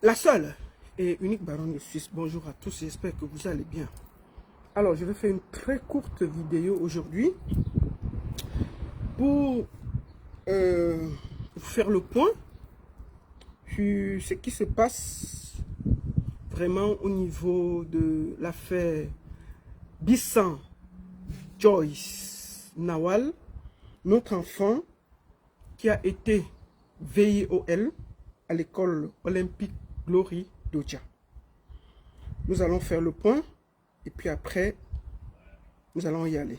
La seule et unique baronne de Suisse, bonjour à tous, j'espère que vous allez bien. Alors, je vais faire une très courte vidéo aujourd'hui pour faire le point sur ce qui se passe vraiment au niveau de l'affaire Bissan Joyce Nawal, notre enfant qui a été VIOL à l'école olympique Glory d'Oja. Nous allons faire le point et puis après, nous allons y aller.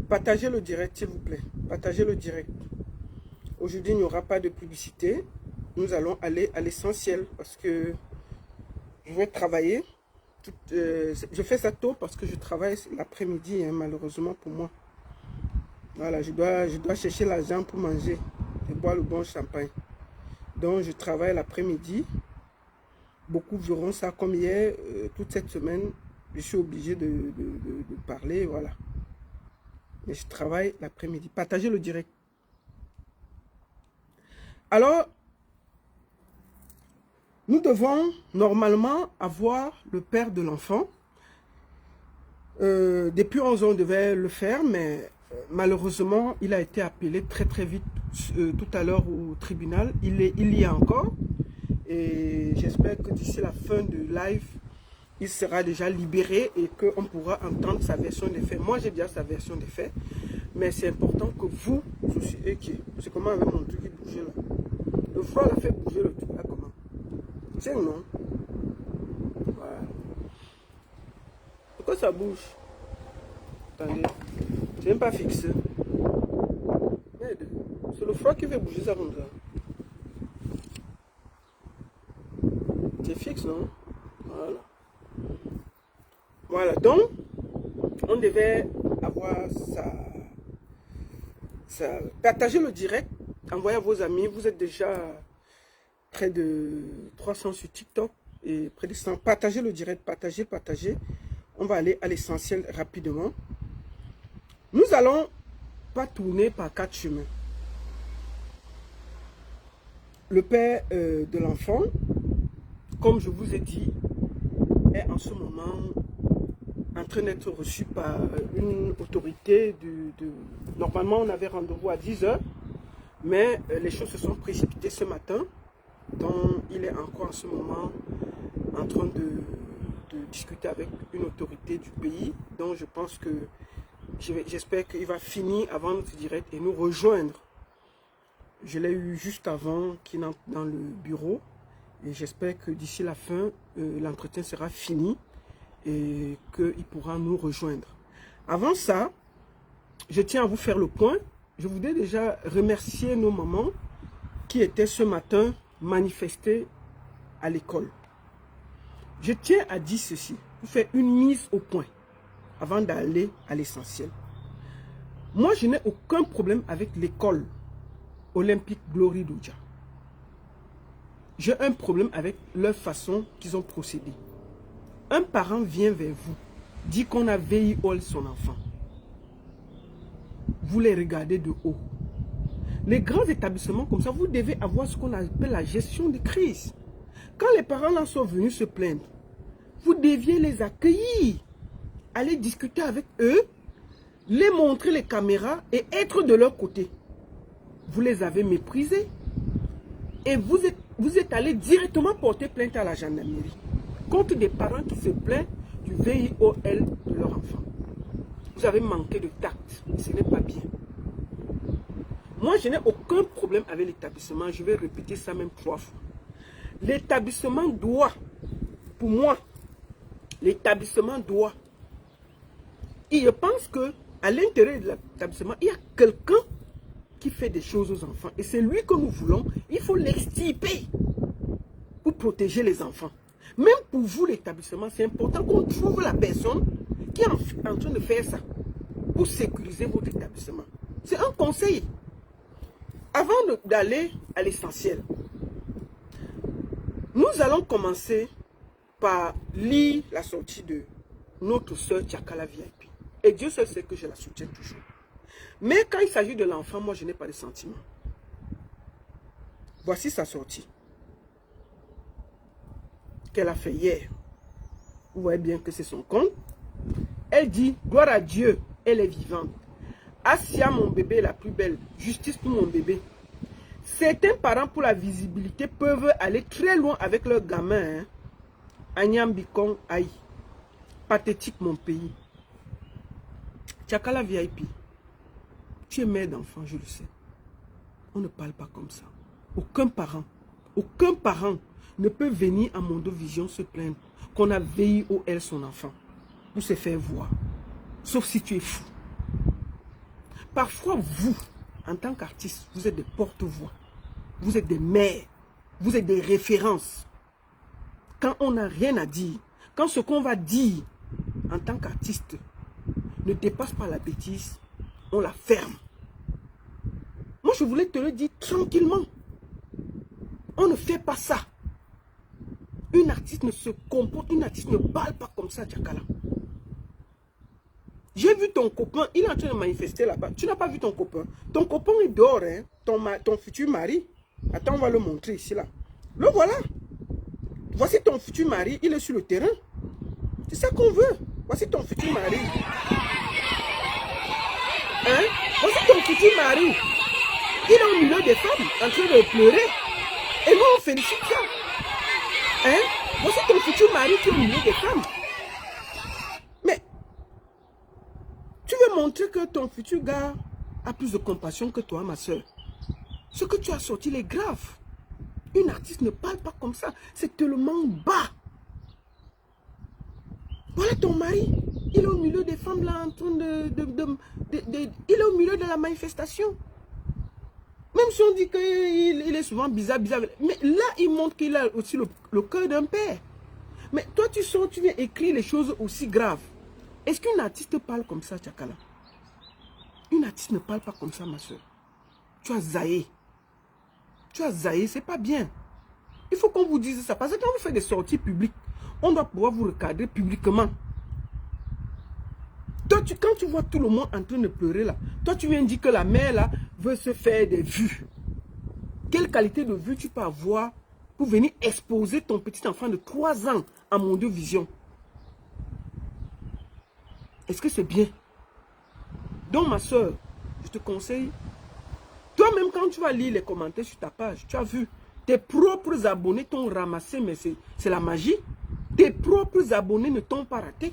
Partagez le direct, s'il vous plaît. Partagez le direct. Aujourd'hui, il n'y aura pas de publicité. Nous allons aller à l'essentiel parce que je vais travailler. Je fais ça tôt parce que je travaille l'après-midi, hein, malheureusement pour moi. Voilà, je dois chercher l'argent pour manger et boire le bon champagne. Donc, je travaille l'après-midi. Beaucoup verront ça comme hier. Toute cette semaine, je suis obligé de parler, voilà. Mais je travaille l'après-midi. Partagez le direct. Alors, nous devons normalement avoir le père de l'enfant. Depuis 11 ans, on devait le faire, mais malheureusement, il a été appelé très vite tout à l'heure au tribunal. Il y est encore. Et j'espère que d'ici la fin du live, il sera déjà libéré et qu'on pourra entendre sa version des faits. Moi, j'ai déjà sa version des faits. Mais c'est important que vous aussi. C'est comment avec mon truc qui bougeait là. Le froid l'a fait bouger le truc là comment. C'est non. Voilà. Pourquoi ça bouge? Attendez. C'est même pas fixé. Merde. C'est le froid qui fait bouger ça comme ça. C'est fixe, non? Voilà. Voilà. Donc, on devait avoir partagez le direct, envoyez à vos amis. Vous êtes déjà près de 300 sur TikTok et près de 100. Partagez le direct, partagez. On va aller à l'essentiel rapidement. Nous allons pas tourner par 4 chemins. Le père de l'enfant, comme je vous ai dit, est en ce moment en train d'être reçu par une autorité. Normalement, on avait rendez-vous à 10 h, mais les choses se sont précipitées ce matin. Donc, il est encore en ce moment en train de discuter avec une autorité du pays. Donc, je pense que j'espère qu'il va finir avant notre direct et nous rejoindre. Je l'ai eu juste avant qu'il entre dans le bureau. Et j'espère que d'ici la fin, l'entretien sera fini et qu'il pourra nous rejoindre. Avant ça, je tiens à vous faire le point. Je voudrais déjà remercier nos mamans qui étaient ce matin manifestées à l'école. Je tiens à dire ceci, vous faire une mise au point avant d'aller à l'essentiel. Moi, je n'ai aucun problème avec l'école olympique Glory d'Oja. J'ai un problème avec leur façon qu'ils ont procédé. Un parent vient vers vous, dit qu'on a VIOL son enfant. Vous les regardez de haut. Les grands établissements comme ça, vous devez avoir ce qu'on appelle la gestion de crise. Quand les parents là sont venus se plaindre, vous deviez les accueillir, aller discuter avec eux, les montrer les caméras et être de leur côté. Vous les avez méprisés et vous êtes allé directement porter plainte à la gendarmerie contre des parents qui se plaignent du VIOL de leur enfant. Vous avez manqué de tact, ce n'est pas bien. Moi, je n'ai aucun problème avec l'établissement, je vais répéter ça même 3 fois. L'établissement doit, pour moi, l'établissement doit. Et je pense qu'à l'intérieur de l'établissement, il y a quelqu'un qui fait des choses aux enfants. Et c'est lui que nous voulons, il faut l'extirper pour protéger les enfants. Même pour vous, l'établissement, c'est important qu'on trouve la personne qui est en train de faire ça pour sécuriser votre établissement. C'est un conseil. Avant d'aller à l'essentiel, nous allons commencer par lire la sortie de notre soeur Tchakala VIP. Et Dieu seul sait que je la soutiens toujours. Mais quand il s'agit de l'enfant, moi je n'ai pas de sentiment. Voici sa sortie qu'elle a fait hier. Vous voyez bien que c'est son compte. Elle dit, gloire à Dieu, elle est vivante. Asia, mon bébé, est la plus belle. Justice pour mon bébé. Certains parents, pour la visibilité, peuvent aller très loin avec leurs gamins. Hein. Agnam Bikong, aïe. Pathétique, mon pays. Tchakala VIP. Tu es mère d'enfant, je le sais. On ne parle pas comme ça. Aucun parent ne peut venir à Mondo Vision se plaindre qu'on a veillé au elle son enfant pour se faire voir. Sauf si tu es fou. Parfois, vous, en tant qu'artiste, vous êtes des porte-voix. Vous êtes des mères. Vous êtes des références. Quand on n'a rien à dire, quand ce qu'on va dire en tant qu'artiste ne dépasse pas la bêtise, on la ferme. Moi, je voulais te le dire tranquillement. On ne fait pas ça. Une artiste ne se comporte, une artiste ne parle pas comme ça, Tchakala. J'ai vu ton copain, il est en train de manifester là-bas. Tu n'as pas vu ton copain. Ton copain est dehors, hein? Ton futur mari. Attends, on va le montrer ici, là. Le voilà. Voici ton futur mari, il est sur le terrain. C'est ça qu'on veut. Voici ton futur mari. Hein? Voici ton futur mari. Il est au milieu des femmes, en train de pleurer. Et nous, on félicite ça. Hein? Voici ton futur mari qui est au milieu des femmes. Mais, tu veux montrer que ton futur gars a plus de compassion que toi, ma soeur. Ce que tu as sorti, il est grave. Une artiste ne parle pas comme ça. C'est tellement bas. Voilà ton mari. Il est au milieu des femmes là en train il est au milieu de la manifestation. Même si on dit qu'il est souvent bizarre. Mais là, il montre qu'il a aussi le cœur d'un père. Mais toi, tu sors, tu viens écrire les choses aussi graves. Est-ce qu'une artiste parle comme ça, Tchakala? Une artiste ne parle pas comme ça, ma soeur. Tu as zaïé. Tu as zaïé, c'est pas bien. Il faut qu'on vous dise ça. Parce que quand vous faites des sorties publiques, on doit pouvoir vous recadrer publiquement. Toi, quand tu vois tout le monde en train de pleurer là, toi tu viens dire que la mère là veut se faire des vues. Quelle qualité de vue tu peux avoir pour venir exposer ton petit enfant de 3 ans à Mondo Vision? Est-ce que c'est bien? Donc ma soeur, je te conseille, toi-même quand tu vas lire les commentaires sur ta page, tu as vu, tes propres abonnés t'ont ramassé, mais c'est la magie. Tes propres abonnés ne t'ont pas raté.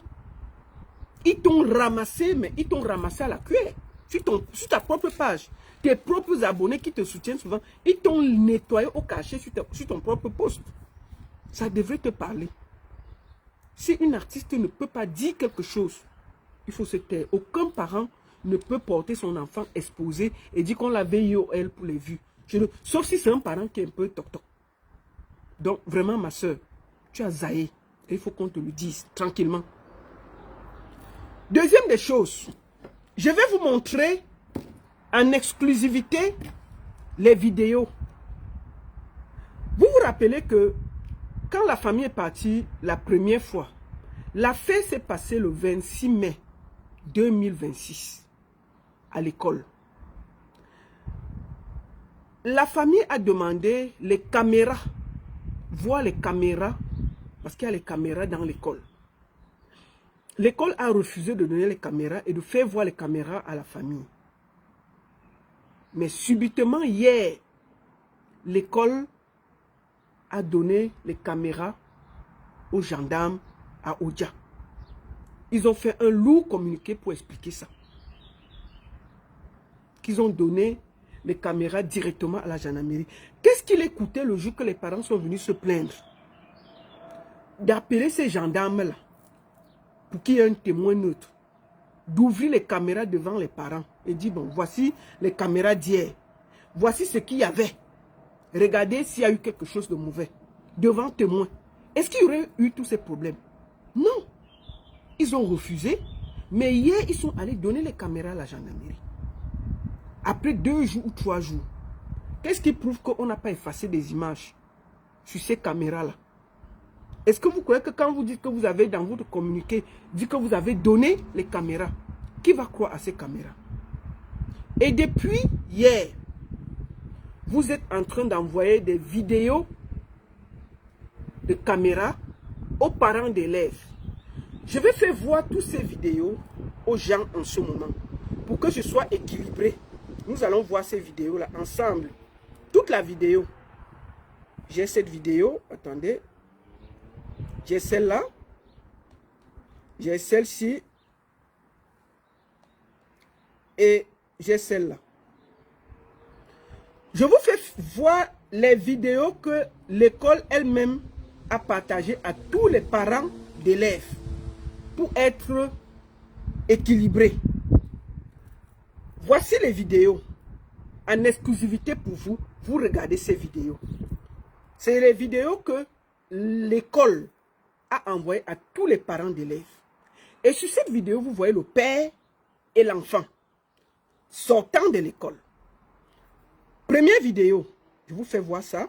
Ils t'ont ramassé, mais ils t'ont ramassé à la cuillère. Sur ta propre page. Tes propres abonnés qui te soutiennent souvent, ils t'ont nettoyé au cachet sur ton propre post. Ça devrait te parler. Si une artiste ne peut pas dire quelque chose, il faut se taire. Aucun parent ne peut porter son enfant exposé et dire qu'on l'a veillé au elle pour les vues. Sauf si c'est un parent qui est un peu toc-toc. Donc, vraiment, ma soeur, tu as zaïé. Et il faut qu'on te le dise tranquillement. Deuxième des choses, je vais vous montrer en exclusivité les vidéos. Vous vous rappelez que quand la famille est partie la première fois, l'affaire s'est passée le 26 mai 2026 à l'école. La famille a demandé les caméras, voir les caméras, parce qu'il y a les caméras dans l'école. L'école a refusé de donner les caméras et de faire voir les caméras à la famille. Mais subitement, hier, l'école a donné les caméras aux gendarmes à Odia. Ils ont fait un lourd communiqué pour expliquer ça. Qu'ils ont donné les caméras directement à la gendarmerie. Qu'est-ce qu'il écoutait le jour que les parents sont venus se plaindre? D'appeler ces gendarmes-là pour qu'il y ait un témoin neutre, d'ouvrir les caméras devant les parents et dire, bon, voici les caméras d'hier, voici ce qu'il y avait, regardez s'il y a eu quelque chose de mauvais, devant témoin. Est-ce qu'il y aurait eu tous ces problèmes? Non, ils ont refusé, mais hier, ils sont allés donner les caméras à la gendarmerie. Après 2 jours ou 3 jours, qu'est-ce qui prouve qu'on n'a pas effacé des images sur ces caméras-là? Est-ce que vous croyez que quand vous dites que vous avez dans votre communiqué, dit que vous avez donné les caméras, qui va croire à ces caméras? Et depuis hier, vous êtes en train d'envoyer des vidéos de caméra aux parents d'élèves. Je vais faire voir toutes ces vidéos aux gens en ce moment pour que je sois équilibré. Nous allons voir ces vidéos-là ensemble. Toute la vidéo. J'ai cette vidéo. Attendez. J'ai celle-là. J'ai celle-ci. Et j'ai celle-là. Je vous fais voir les vidéos que l'école elle-même a partagées à tous les parents d'élèves pour être équilibrés. Voici les vidéos en exclusivité pour vous. Vous regardez ces vidéos. C'est les vidéos que l'école a envoyées à tous les parents d'élèves. Et sur cette vidéo, vous voyez le père et l'enfant sortant de l'école. Première vidéo, je vous fais voir ça.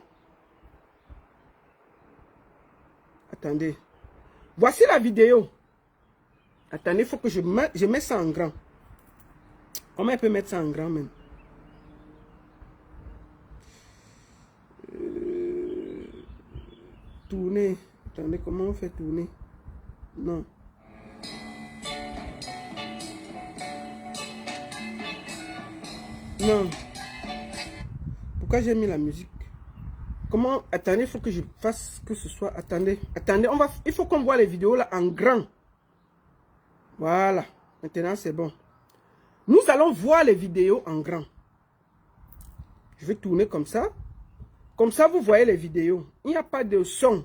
Attendez. Voici la vidéo. Attendez, il faut que je mette ça en grand. Comment elle peut mettre ça en grand même? Tourner. Attendez, comment on fait tourner? Non. Non. Pourquoi j'ai mis la musique? Comment? Attendez, il faut que je fasse que ce soit. Attendez, attendez, il faut qu'on voit les vidéos là en grand. Voilà. Maintenant, c'est bon. Nous allons voir les vidéos en grand. Je vais tourner comme ça. Comme ça, vous voyez les vidéos. Il n'y a pas de son.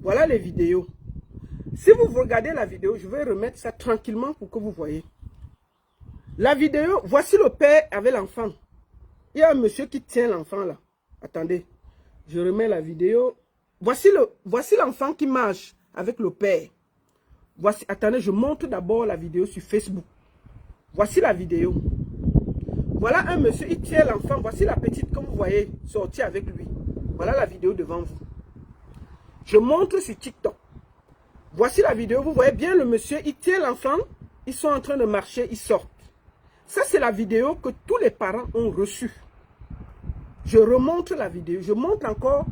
Voilà les vidéos. Si vous regardez la vidéo, je vais remettre ça tranquillement pour que vous voyez. La vidéo, voici le père avec l'enfant. Il y a un monsieur qui tient l'enfant là. Attendez, je remets la vidéo. Voici l'enfant qui marche avec le père. Voici, attendez, je montre d'abord la vidéo sur Facebook. Voici la vidéo. Voilà un monsieur, il tient l'enfant. Voici la petite que vous voyez sortir avec lui. Voilà la vidéo devant vous. Je montre sur TikTok. Voici la vidéo. Vous voyez bien le monsieur, il tient l'enfant. Ils sont en train de marcher, ils sortent. Ça, c'est la vidéo que tous les parents ont reçue. Je remonte la vidéo. Je montre encore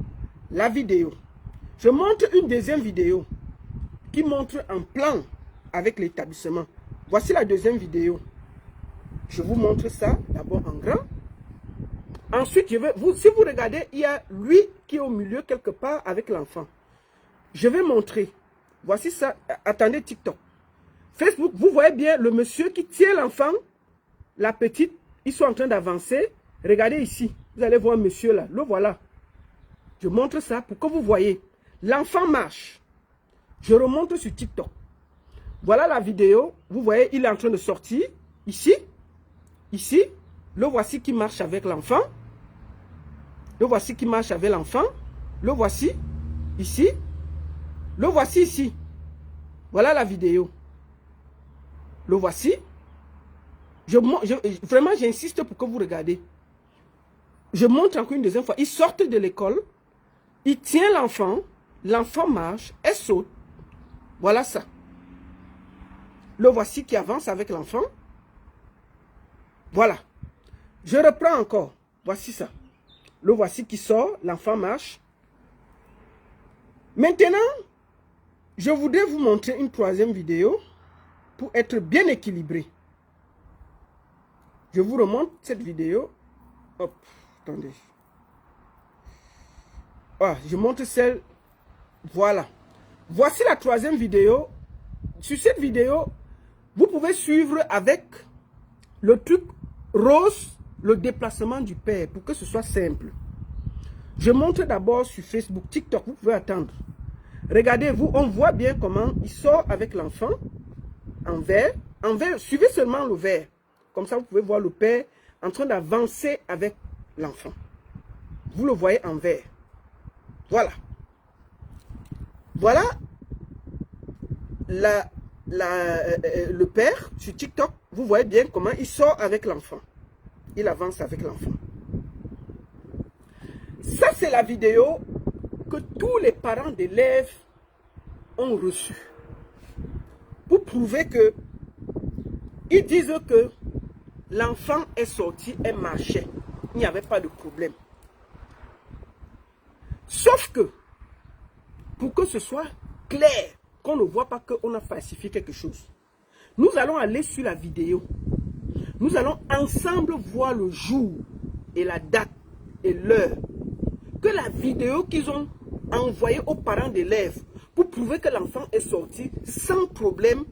la vidéo. Je montre une deuxième vidéo qui montre un plan avec l'établissement. Voici la deuxième vidéo. Je vous montre ça d'abord en grand. Ensuite, si vous regardez, il y a lui qui est au milieu quelque part avec l'enfant. Je vais montrer. Voici ça. Attendez, TikTok. Facebook, vous voyez bien le monsieur qui tient l'enfant, la petite, ils sont en train d'avancer. Regardez ici. Vous allez voir monsieur là. Le voilà. Je montre ça pour que vous voyez. L'enfant marche. Je remonte sur TikTok. Voilà la vidéo. Vous voyez, il est en train de sortir. Ici. Ici. Le voici qui marche avec l'enfant. Le voici qui marche avec l'enfant. Le voici. Ici. Le voici ici. Voilà la vidéo. Le voici. Vraiment, j'insiste pour que vous regardez. Je montre encore une deuxième fois. Ils sortent de l'école. Il tient l'enfant. L'enfant marche. Elle saute. Voilà ça. Le voici qui avance avec l'enfant. Voilà. Je reprends encore. Voici ça. Le voici qui sort. L'enfant marche. Maintenant, je voudrais vous montrer une troisième vidéo pour être bien équilibré. Je vous remonte cette vidéo. Hop, attendez. Ah, je montre celle. Voilà. Voici la troisième vidéo. Sur cette vidéo, vous pouvez suivre avec le truc rose, le déplacement du père, pour que ce soit simple. Je montre d'abord sur Facebook, TikTok, vous pouvez attendre. Regardez-vous, on voit bien comment il sort avec l'enfant en vert. En vert, suivez seulement le vert. Comme ça, vous pouvez voir le père en train d'avancer avec l'enfant. Vous le voyez en vert. Voilà. Voilà le père sur TikTok. Vous voyez bien comment il sort avec l'enfant. Il avance avec l'enfant. Ça, c'est la vidéo que tous les parents d'élèves ont reçue. Pour prouver que ils disent que l'enfant est sorti et marchait. il n'y avait pas de problème. Sauf que, pour que ce soit clair, qu'on ne voit pas qu'on a falsifié quelque chose, nous allons aller sur la vidéo. Nous allons ensemble voir le jour et la date et l'heure que la vidéo qu'ils ont envoyée aux parents d'élèves pour prouver que l'enfant est sorti sans problème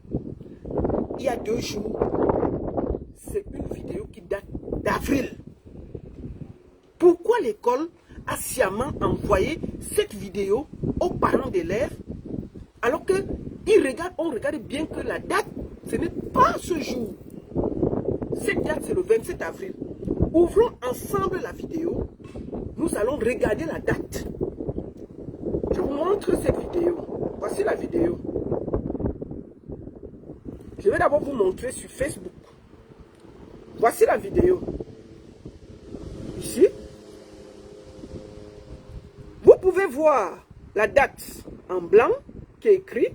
il y a 2 jours. C'est une vidéo qui date d'avril. Pourquoi l'école a sciemment envoyé cette vidéo aux parents d'élèves alors que on regarde bien que la date, ce n'est pas ce jour. Cette date, c'est le 27 avril. Ouvrons ensemble la vidéo. Nous allons regarder la date. Je vous montre cette vidéo. Voici la vidéo. Je vais d'abord vous montrer sur Facebook. Voici la vidéo. Ici. Vous pouvez voir la date en blanc qui est écrit.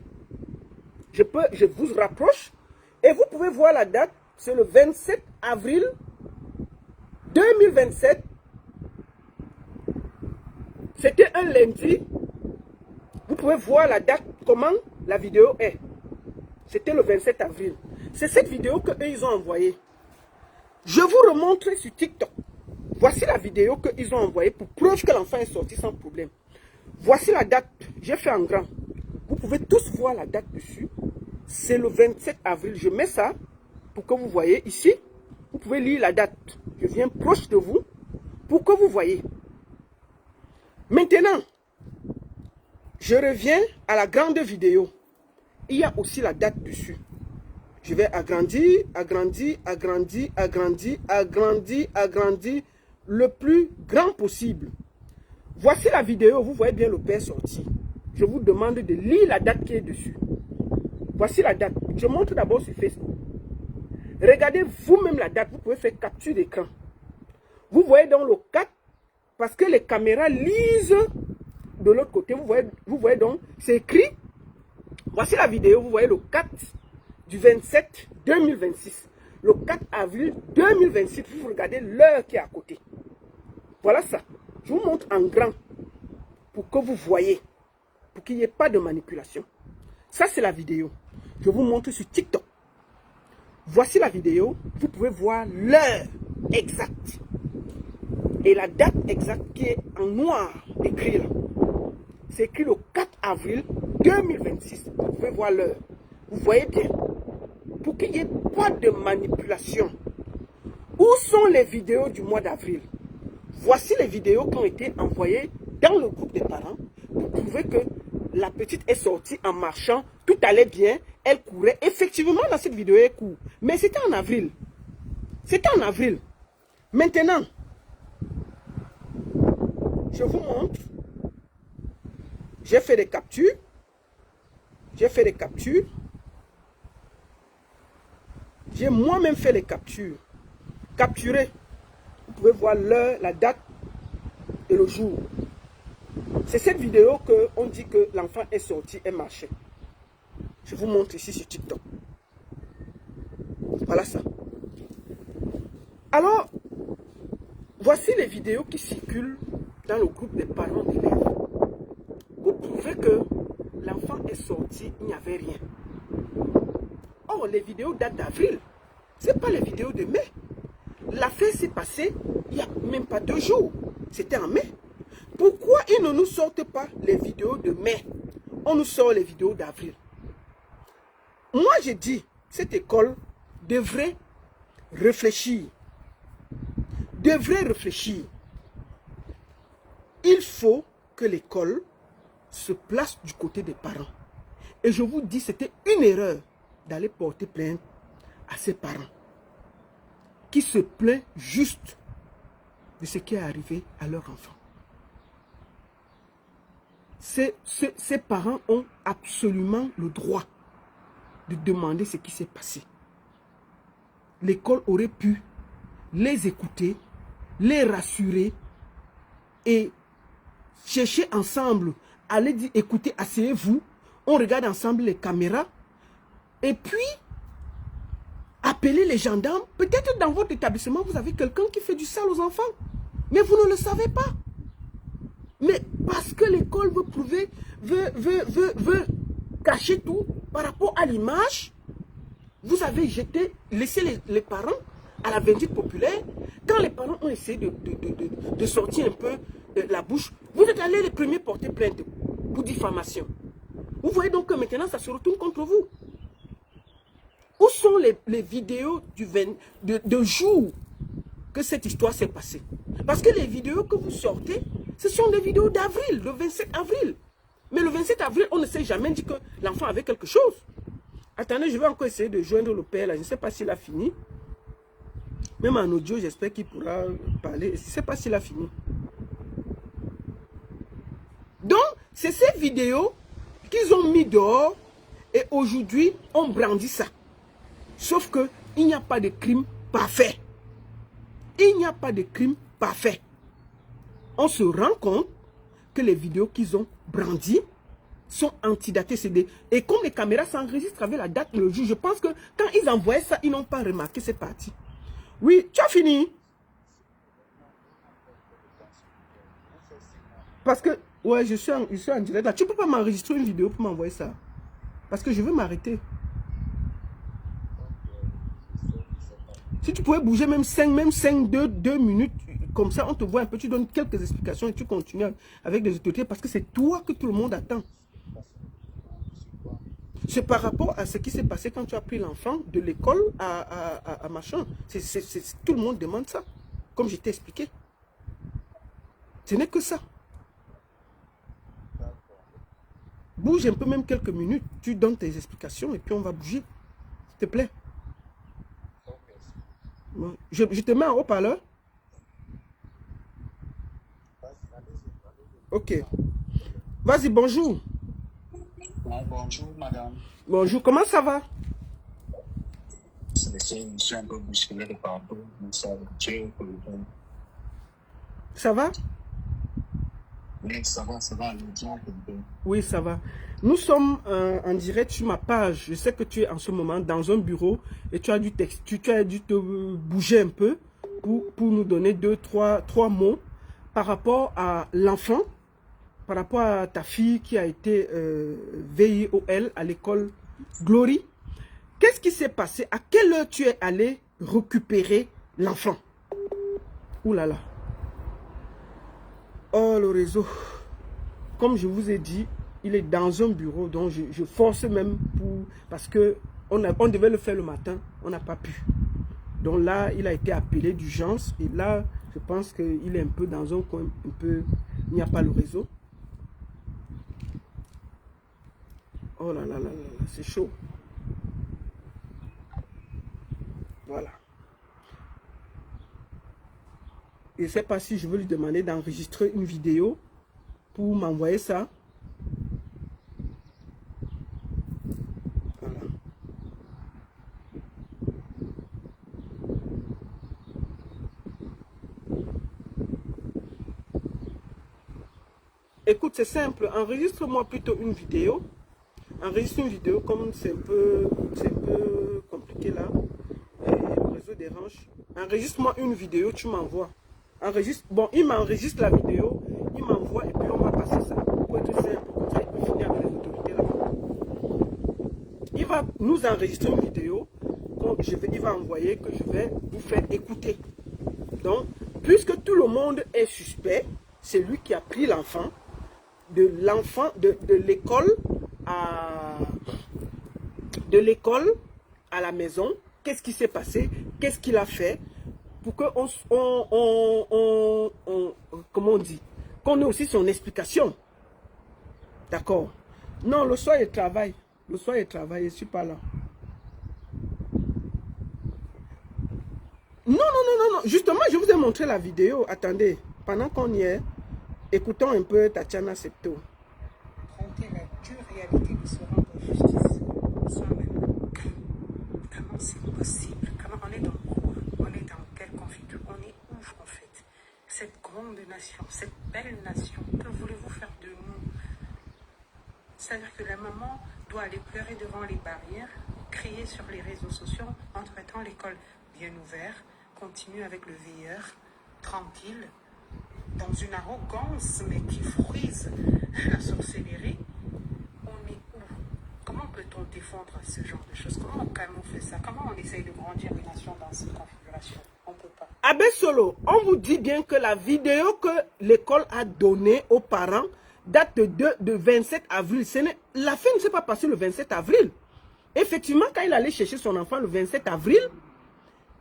Je vous rapproche. Et vous pouvez voir la date. C'est le 27 avril 2027. C'était un lundi. Vous pouvez voir la date, comment la vidéo est. C'était le 27 avril. C'est cette vidéo qu'ils ont envoyée. Je vous remontre sur TikTok. Voici la vidéo qu'ils ont envoyée pour preuve que l'enfant est sorti sans problème. Voici la date. J'ai fait en grand. Vous pouvez tous voir la date dessus. C'est le 27 avril. Je mets ça pour que vous voyez ici. Vous pouvez lire la date. Je viens proche de vous pour que vous voyez. Maintenant, je reviens à la grande vidéo. Il y a aussi la date dessus. Je vais agrandir, agrandir, agrandir, agrandir, agrandir, agrandir le plus grand possible. Voici la vidéo, vous voyez bien le père sorti. Je vous demande de lire la date qui est dessus. Voici la date. Je montre d'abord sur Facebook. Regardez vous-même la date, vous pouvez faire capture d'écran. Vous voyez dans le 4, parce que les caméras lisent de l'autre côté. Vous voyez donc, c'est écrit. Voici la vidéo, vous voyez le 4 du 27 2026. Le 4 avril 2026, vous regardez l'heure qui est à côté. Voilà ça. Je vous montre en grand pour que vous voyez, pour qu'il n'y ait pas de manipulation. Ça, c'est la vidéo. Je vous montre sur TikTok. Voici la vidéo. Vous pouvez voir l'heure exacte et la date exacte qui est en noir écrit là. C'est écrit le 4 avril 2026. Vous pouvez voir l'heure. Vous voyez bien. Pour qu'il n'y ait pas de manipulation. Où sont les vidéos du mois d'avril? Voici les vidéos qui ont été envoyées dans le groupe des parents pour prouver que la petite est sortie en marchant. Tout allait bien. Elle courait. Effectivement, dans cette vidéo, elle court. Mais c'était en avril. C'était en avril. Maintenant, je vous montre. J'ai fait des captures. J'ai fait des captures. J'ai moi-même fait les captures. Capturé. Vous pouvez voir l'heure, la date et le jour. C'est cette vidéo qu'on dit que l'enfant est sorti et marchait. Je vous montre ici sur TikTok. Voilà ça. Alors, voici les vidéos qui circulent dans le groupe des parents d'élèves. Pour prouver que l'enfant est sorti, il n'y avait rien. Or, les vidéos datent d'avril. Ce n'est pas les vidéos de mai. L'affaire s'est passée il n'y a même pas 2 jours. C'était en mai. Pourquoi ils ne nous sortent pas les vidéos de mai? On nous sort les vidéos d'avril. Moi, j'ai dit, cette école devrait réfléchir. Devrait réfléchir. Il faut que l'école se place du côté des parents. Et je vous dis, c'était une erreur d'aller porter plainte à ces parents qui se plaignent juste de ce qui est arrivé à leur enfant. Ces parents ont absolument le droit de demander ce qui s'est passé. L'école aurait pu les écouter, les rassurer et chercher ensemble à les dire, écoutez, asseyez-vous, on regarde ensemble les caméras et puis appeler les gendarmes. Peut-être dans votre établissement, vous avez quelqu'un qui fait du sale aux enfants. Mais vous ne le savez pas. Mais parce que l'école veut prouver, veut cacher tout par rapport à l'image, vous avez laissé les parents à la vindicte populaire. Quand les parents ont essayé de sortir un peu la bouche, vous êtes allés les premiers porter plainte pour diffamation. Vous voyez donc que maintenant, ça se retourne contre vous. Où sont les vidéos de jour que cette histoire s'est passée? Parce que les vidéos que vous sortez, ce sont des vidéos d'avril, le 27 avril. Mais le 27 avril, on ne s'est jamais dit que l'enfant avait quelque chose. Attendez, je vais encore essayer de joindre le père là. Je ne sais pas s'il a fini. Même en audio, j'espère qu'il pourra parler. Je ne sais pas s'il a fini. Donc, c'est ces vidéos qu'ils ont mis dehors et aujourd'hui, on brandit ça. Sauf qu'il n'y a pas de crime parfait. Il n'y a pas de crime parfait. On se rend compte que les vidéos qu'ils ont brandies sont antidatées. Et comme les caméras s'enregistrent avec la date et le jour, je pense que quand ils envoyaient ça, ils n'ont pas remarqué cette partie. Oui, tu as fini? Parce que, ouais, je suis en direct là. Tu ne peux pas m'enregistrer une vidéo pour m'envoyer ça. Parce que je veux m'arrêter. Si tu pouvais bouger même 5, 2 minutes, comme ça, on te voit un peu, tu donnes quelques explications et tu continues avec des autorités parce que c'est toi que tout le monde attend. C'est par rapport à ce qui s'est passé quand tu as pris l'enfant de l'école à machin. Tout le monde demande ça, comme je t'ai expliqué. Ce n'est que ça. Bouge un peu, même quelques minutes, tu donnes tes explications et puis on va bouger. S'il te plaît. Je te mets en haut-parleur. Ok. Vas-y, bonjour. Bonjour, madame. Bonjour, comment ça va? Je suis un peu bousculé de partout. Ça va? Oui, ça va, Oui, ça va. Nous sommes en direct sur ma page. Je sais que tu es en ce moment dans un bureau et tu as dû te bouger un peu pour nous donner trois mots par rapport à l'enfant, par rapport à ta fille qui a été VIOL à l'école Glory. Qu'est-ce qui s'est passé? À quelle heure tu es allé récupérer l'enfant? Ouh là là. Oh, le réseau. Comme je vous ai dit, il est dans un bureau, donc je force même parce que on devait le faire le matin, on n'a pas pu. Donc là, il a été appelé d'urgence et là, je pense qu'il est un peu dans un coin, un peu, il n'y a pas le réseau. Oh là là là là, c'est chaud. Voilà. Je ne sais pas si je veux lui demander d'enregistrer une vidéo pour m'envoyer ça. Voilà. Écoute, c'est simple. Enregistre-moi plutôt une vidéo. Enregistre une vidéo comme c'est un peu compliqué là. Et le réseau dérange. Enregistre-moi une vidéo, tu m'envoies. Enregistre. Bon, il m'enregistre la vidéo, il m'envoie et puis on va passer ça. Pour être simple, comme ça il peut finir avec les autorités là-bas. Il va nous enregistrer une vidéo il va envoyer que je vais vous faire écouter. Donc, puisque tout le monde est suspect, c'est lui qui a pris l'enfant de l'école à la maison. Qu'est-ce qui s'est passé? Qu'est-ce qu'il a fait? Pour que comment on dit? Qu'on ait aussi son explication. D'accord? Non, le soir il travaille. Le soir il travaille, je ne suis pas là. Non, non, non, non, non. Justement, je vous ai montré la vidéo. Attendez, pendant qu'on y est, écoutons un peu Tatiana Septo. Affronter la dure réalité de se rendre justice soi-même. Comment c'est possible? Comment on est dans quoi? On est dans quelle confiture? On est où en fait? Cette grande nation, cette belle nation, que voulez-vous faire de nous? C'est-à-dire que la maman doit aller pleurer devant les barrières, crier sur les réseaux sociaux, entre-temps l'école bien ouverte, continue avec le veilleur, tranquille, dans une arrogance, mais qui frise la sorcellerie, on est où? Comment peut-on défendre ce genre de choses? Comment on camoufle ça? Comment on essaye de grandir une nation dans cette configuration? On ne peut pas. Abbé Solo, on vous dit bien que la vidéo que l'école a donnée aux parents date de 27 avril. La fin ne s'est pas passée le 27 avril. Effectivement, quand il allait chercher son enfant le 27 avril,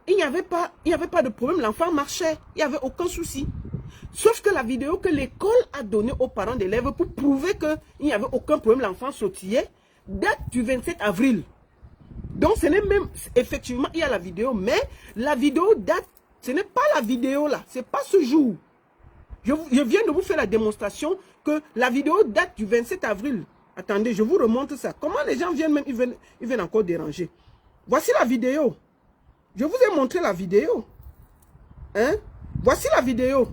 il n'y avait pas de problème. L'enfant marchait. Il n'y avait aucun souci. Sauf que la vidéo que l'école a donnée aux parents d'élèves pour prouver qu'il n'y avait aucun problème, l'enfant sautillait, date du 27 avril. Donc, ce n'est même... Effectivement, il y a la vidéo, mais la vidéo date... Ce n'est pas la vidéo là. Ce n'est pas ce jour. Je viens de vous faire la démonstration que la vidéo date du 27 avril. Attendez, je vous remonte ça. Comment les gens viennent même, ils viennent encore déranger. Voici la vidéo. Je vous ai montré la vidéo. Hein? Voici la vidéo.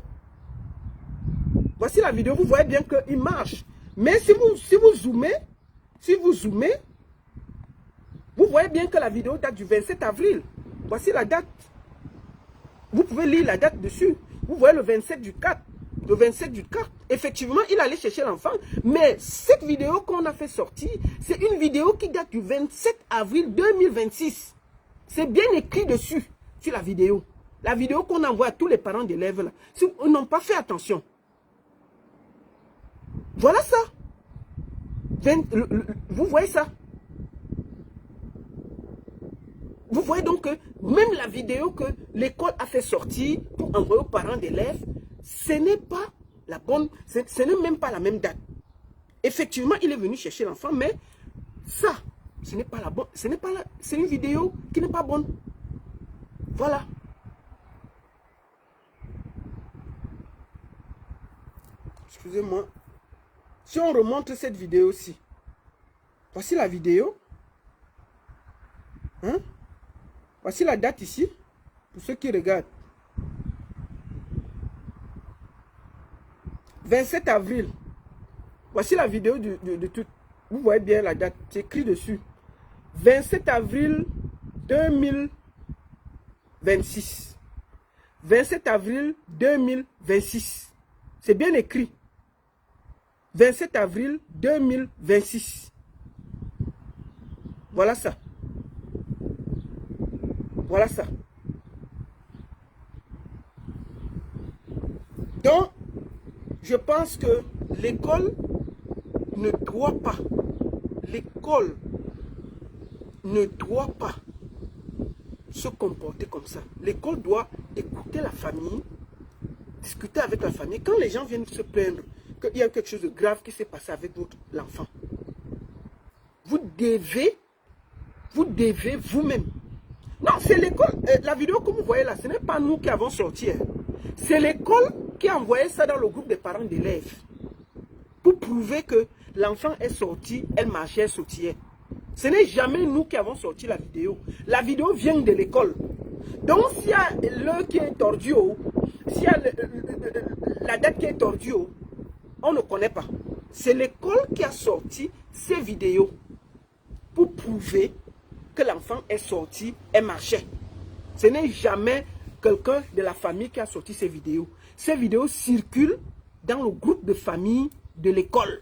Voici la vidéo. Vous voyez bien qu'il marche. Mais si vous zoomez, vous voyez bien que la vidéo date du 27 avril. Voici la date. Vous pouvez lire la date dessus. Vous voyez le 27 du 4. Le 27 du 4. Effectivement, il allait chercher l'enfant. Mais cette vidéo qu'on a fait sortir, c'est une vidéo qui date du 27 avril 2026. C'est bien écrit dessus, sur la vidéo. La vidéo qu'on envoie à tous les parents d'élèves là. Si ils n'ont pas fait attention. Voilà ça. Vous voyez ça? Vous voyez donc que même la vidéo que l'école a fait sortir pour envoyer aux parents d'élèves, ce n'est pas la bonne, ce n'est même pas la même date. Effectivement, il est venu chercher l'enfant, mais ça, ce n'est pas la bonne, c'est une vidéo qui n'est pas bonne. Voilà. Excusez-moi. Si on remonte cette vidéo-ci, voici la vidéo. Hein? Voici la date ici, pour ceux qui regardent. 27 avril. Voici la vidéo de tout. Vous voyez bien la date, c'est écrit dessus. 27 avril 2026. 27 avril 2026. C'est bien écrit. 27 avril 2026. Voilà ça. Voilà ça. Donc, je pense que l'école ne doit pas, se comporter comme ça. L'école doit écouter la famille, discuter avec la famille. Quand les gens viennent se plaindre qu'il y a quelque chose de grave qui s'est passé avec l'enfant, vous devez vous-même. Non, c'est l'école. La vidéo que vous voyez là, ce n'est pas nous qui avons sorti. C'est l'école qui a envoyé ça dans le groupe des parents d'élèves. Pour prouver que l'enfant est sorti, elle marchait, elle sautillait. Ce n'est jamais nous qui avons sorti la vidéo. La vidéo vient de l'école. Donc, s'il y a l'heure qui est tordue, s'il y a la date qui est tordue, on ne connaît pas. C'est l'école qui a sorti ces vidéos pour prouver que l'enfant est sorti et marchait. Ce n'est jamais quelqu'un de la famille qui a sorti ces vidéos. Ces vidéos circulent dans le groupe de famille de l'école.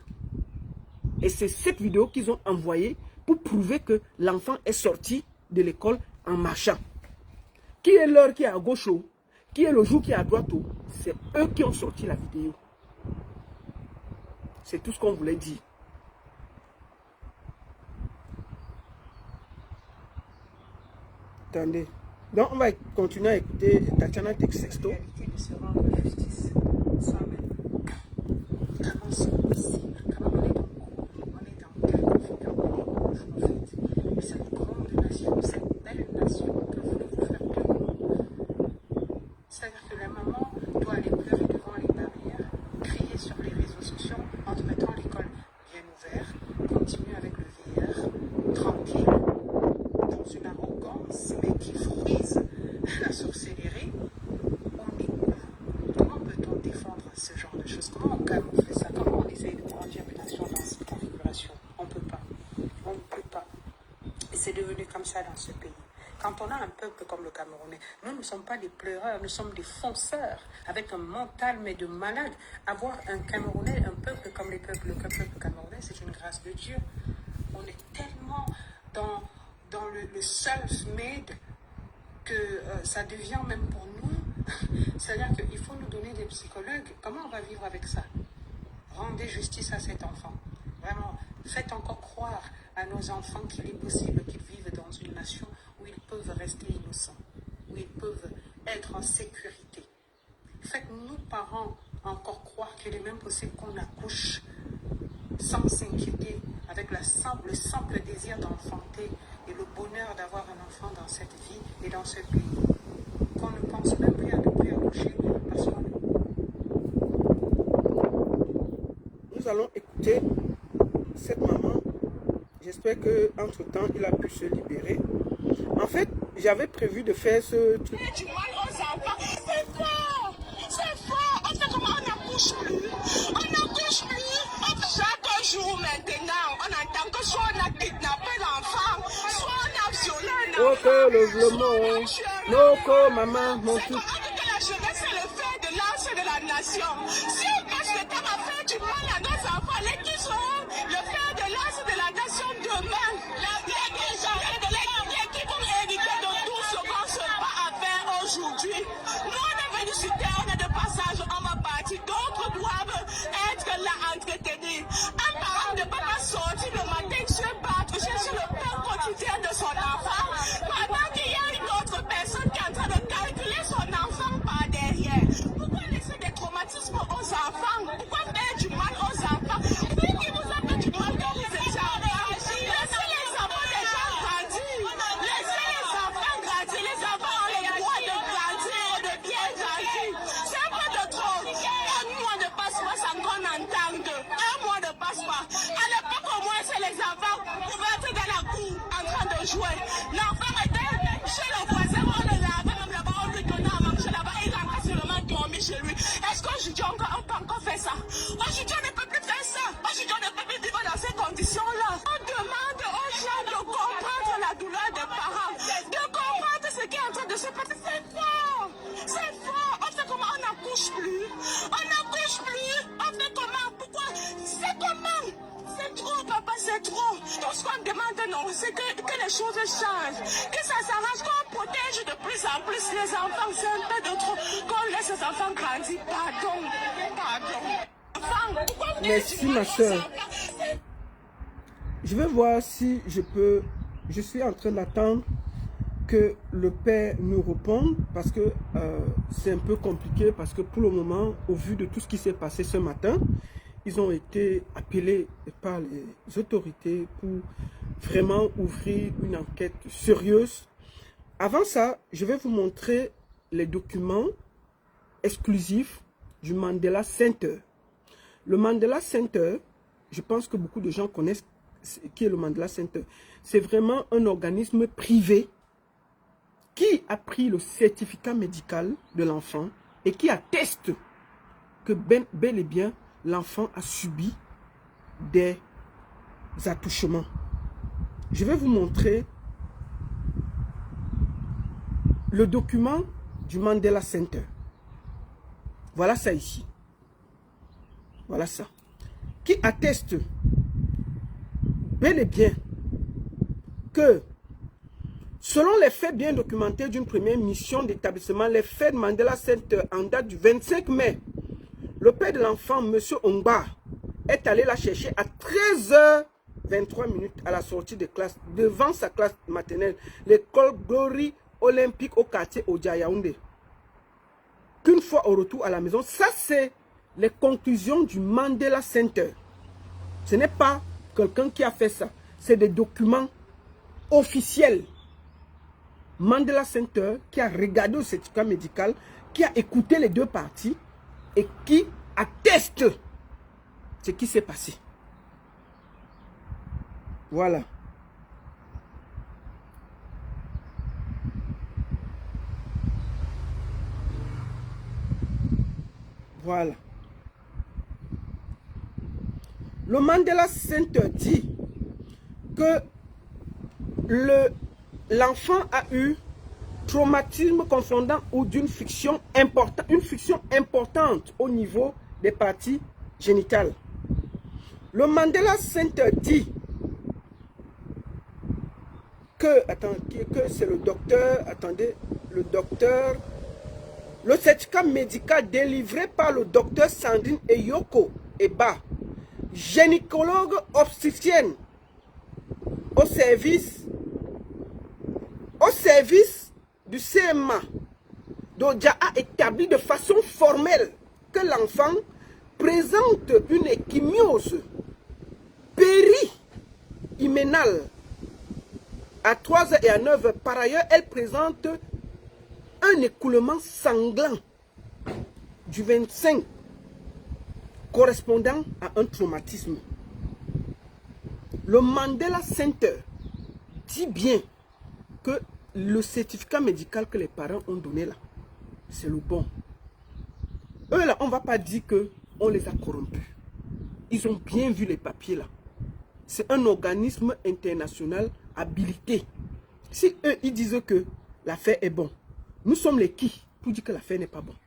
Et c'est cette vidéo qu'ils ont envoyée pour prouver que l'enfant est sorti de l'école en marchant. Qui est l'heure qui est à gauche, qui est le jour qui est à droite, c'est eux qui ont sorti la vidéo. C'est tout ce qu'on voulait dire. Attendez. Donc, on va continuer à écouter Tatiana Texesto. La réalité de se rendre justice soi-même. Comment c'est possible? Comment on est dans quelle configuration on est en fait? Cette grande nation, cette belle nation, que voulez-vous faire de nous? C'est-à-dire que la maman doit aller pleurer devant les barrières, crier sur les réseaux sociaux, en te mettant l'école bien ouverte, continuer avec le VR, tranquille, dans une arrogance, mais qui frise la sorcellerie. On est où? Comment peut-on défendre ce genre de choses? Comment on camoufle ça? Comment on essaye de grandir une nation dans cette configuration? On ne peut pas. On ne peut pas. Et c'est devenu comme ça dans ce pays. Quand on a un peuple comme le Camerounais. Nous ne sommes pas des pleureurs, nous sommes des fonceurs, avec un mental mais de malade. Avoir un Camerounais, un peuple comme le peuple camerounais, c'est une grâce de Dieu. On est tellement dans le self-made que ça devient même pour nous. C'est-à-dire qu'il faut nous donner des psychologues. Comment on va vivre avec ça? Rendez justice à cet enfant. Vraiment, faites encore croire à nos enfants qu'il est possible qu'ils vivent dans une nation où ils peuvent rester innocents, où ils peuvent être en sécurité. Faites-nous, parents, encore croire qu'il est même possible qu'on accouche sans s'inquiéter, avec le simple désir d'enfanter et le bonheur d'avoir un enfant dans cette vie et dans ce pays. Qu'on ne pense même plus à ne plus accoucher parce qu'on... Nous allons écouter cette maman. J'espère qu'entre-temps, il a pu se libérer. En fait, j'avais prévu de faire ce truc. Du mal aux enfants, c'est fort! C'est fort! On sait comment on n'accouche plus. On n'accouche plus. Chaque jour maintenant, on entend que soit on a kidnappé l'enfant, soit on a violé un enfant. Ok, le mot. Noko, maman, mon C'est tout. comment que la jeunesse est le fer de lance de la nation. Si on passe le temps à faire du mal à nos enfants, les qui seront le fer de lance de la nation demain, les qui vont hériter de tout ce qu'on se bat à faire aujourd'hui. Nous, on est venus sur terre, on est de passage, on va partir. D'autres doivent être là entretenus. Un parent ne peut pas sortir le matin, se battre, chercher le pain quotidien de son enfant, pendant qu'il y a une autre personne qui est en train de calculer son enfant par derrière. Pourquoi laisser des traumatismes aux enfants? Pourquoi faire du mal aux enfants? Qui vous a fait du mal quand vous étiez enfants? Laissez les enfants des gens grandir. Laissez les enfants grandir. Les enfants ont le droit de grandir et de bien grandir. C'est un peu de trop. Un mois ne passe pas sans qu'on entende. Un mois ne passe pas. À l'époque, au moins, c'est les enfants pouvaient être dans la cour en train de jouer. L'enfant était chez le voisin, on le lavait même là-bas, on lui donnait à manger là-bas, il rentrait seulement dormir chez lui. Est-ce qu'aujourd'hui on peut encore faire ça? Aujourd'hui on ne peut plus faire ça. Aujourd'hui on ne peut plus vivre dans ces conditions-là. On demande aux gens de comprendre la douleur des parents, de comprendre ce qui est en train de se passer. C'est fort. C'est fort. On fait comment? On n'accouche plus. On n'accouche plus. On fait comment? Pourquoi? C'est comment? C'est trop, papa, c'est trop. Tout ce qu'on demande, non, c'est que les choses changent. Que ça s'arrange, qu'on protège de plus en plus les enfants. C'est un peu de trop. Qu'on laisse les enfants grandir. Pardon. Pardon. Enfants, pourquoi vous Merci, ma soeur. Je vais voir si je peux... Je suis en train d'attendre que le père nous réponde parce que c'est un peu compliqué parce que pour le moment, au vu de tout ce qui s'est passé ce matin, ils ont été appelés par les autorités pour vraiment ouvrir une enquête sérieuse. Avant ça, je vais vous montrer les documents exclusifs du Mandela Center. Le Mandela Center, je pense que beaucoup de gens connaissent qui est le Mandela Center. C'est vraiment un organisme privé qui a pris le certificat médical de l'enfant et qui atteste que bel et bien l'enfant a subi des attouchements. Je vais vous montrer le document du Mandela Center. Voilà ça ici. Voilà ça. Qui atteste bel et bien que selon les faits bien documentés d'une première mission d'établissement, les faits de Mandela Center en date du 25 mai, le père de l'enfant, M. Ongba, est allé la chercher à 13h23 à la sortie de classe, devant sa classe maternelle, l'école Glory Olympique au quartier Odia Yaoundé. Qu'une fois au retour à la maison, ça c'est les conclusions du Mandela Center. Ce n'est pas quelqu'un qui a fait ça, c'est des documents officiels. Mandela Center qui a regardé le certificat médical, qui a écouté les deux parties et qui atteste ce qui s'est passé. Voilà. Voilà. Le Mandela Center dit que l'enfant a eu traumatisme confondant ou d'une friction importante, une friction importante au niveau des parties génitales. Le Mandela Center dit que c'est le docteur, le certificat médical délivré par le docteur Sandrine Eyoko Eba, gynécologue obstétricienne au service du CMA d'Odja, a établi de façon formelle que l'enfant présente une échymose péri-hyménale à 3h et à 9h. Par ailleurs, elle présente un écoulement sanglant du 25 correspondant à un traumatisme. Le Mandela Center dit bien que le certificat médical que les parents ont donné là, c'est le bon. Eux là, on ne va pas dire qu'on les a corrompus. Ils ont bien vu les papiers là. C'est un organisme international habilité. Si eux, ils disent que l'affaire est bonne, nous sommes les qui pour dire que l'affaire n'est pas bonne?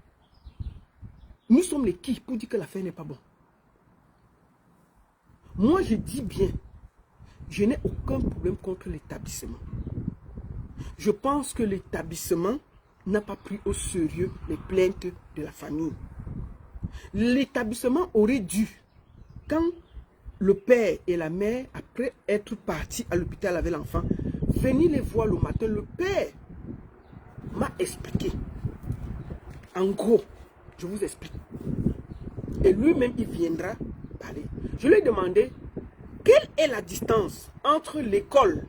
Nous sommes les qui pour dire que l'affaire n'est pas bonne? Moi, je dis bien, je n'ai aucun problème contre l'établissement. Je pense que l'établissement n'a pas pris au sérieux les plaintes de la famille. L'établissement aurait dû, quand le père et la mère, après être partis à l'hôpital avec l'enfant, venir les voir le matin. Le père m'a expliqué. En gros, je vous explique. Et lui-même, il viendra parler. Je lui ai demandé quelle est la distance entre l'école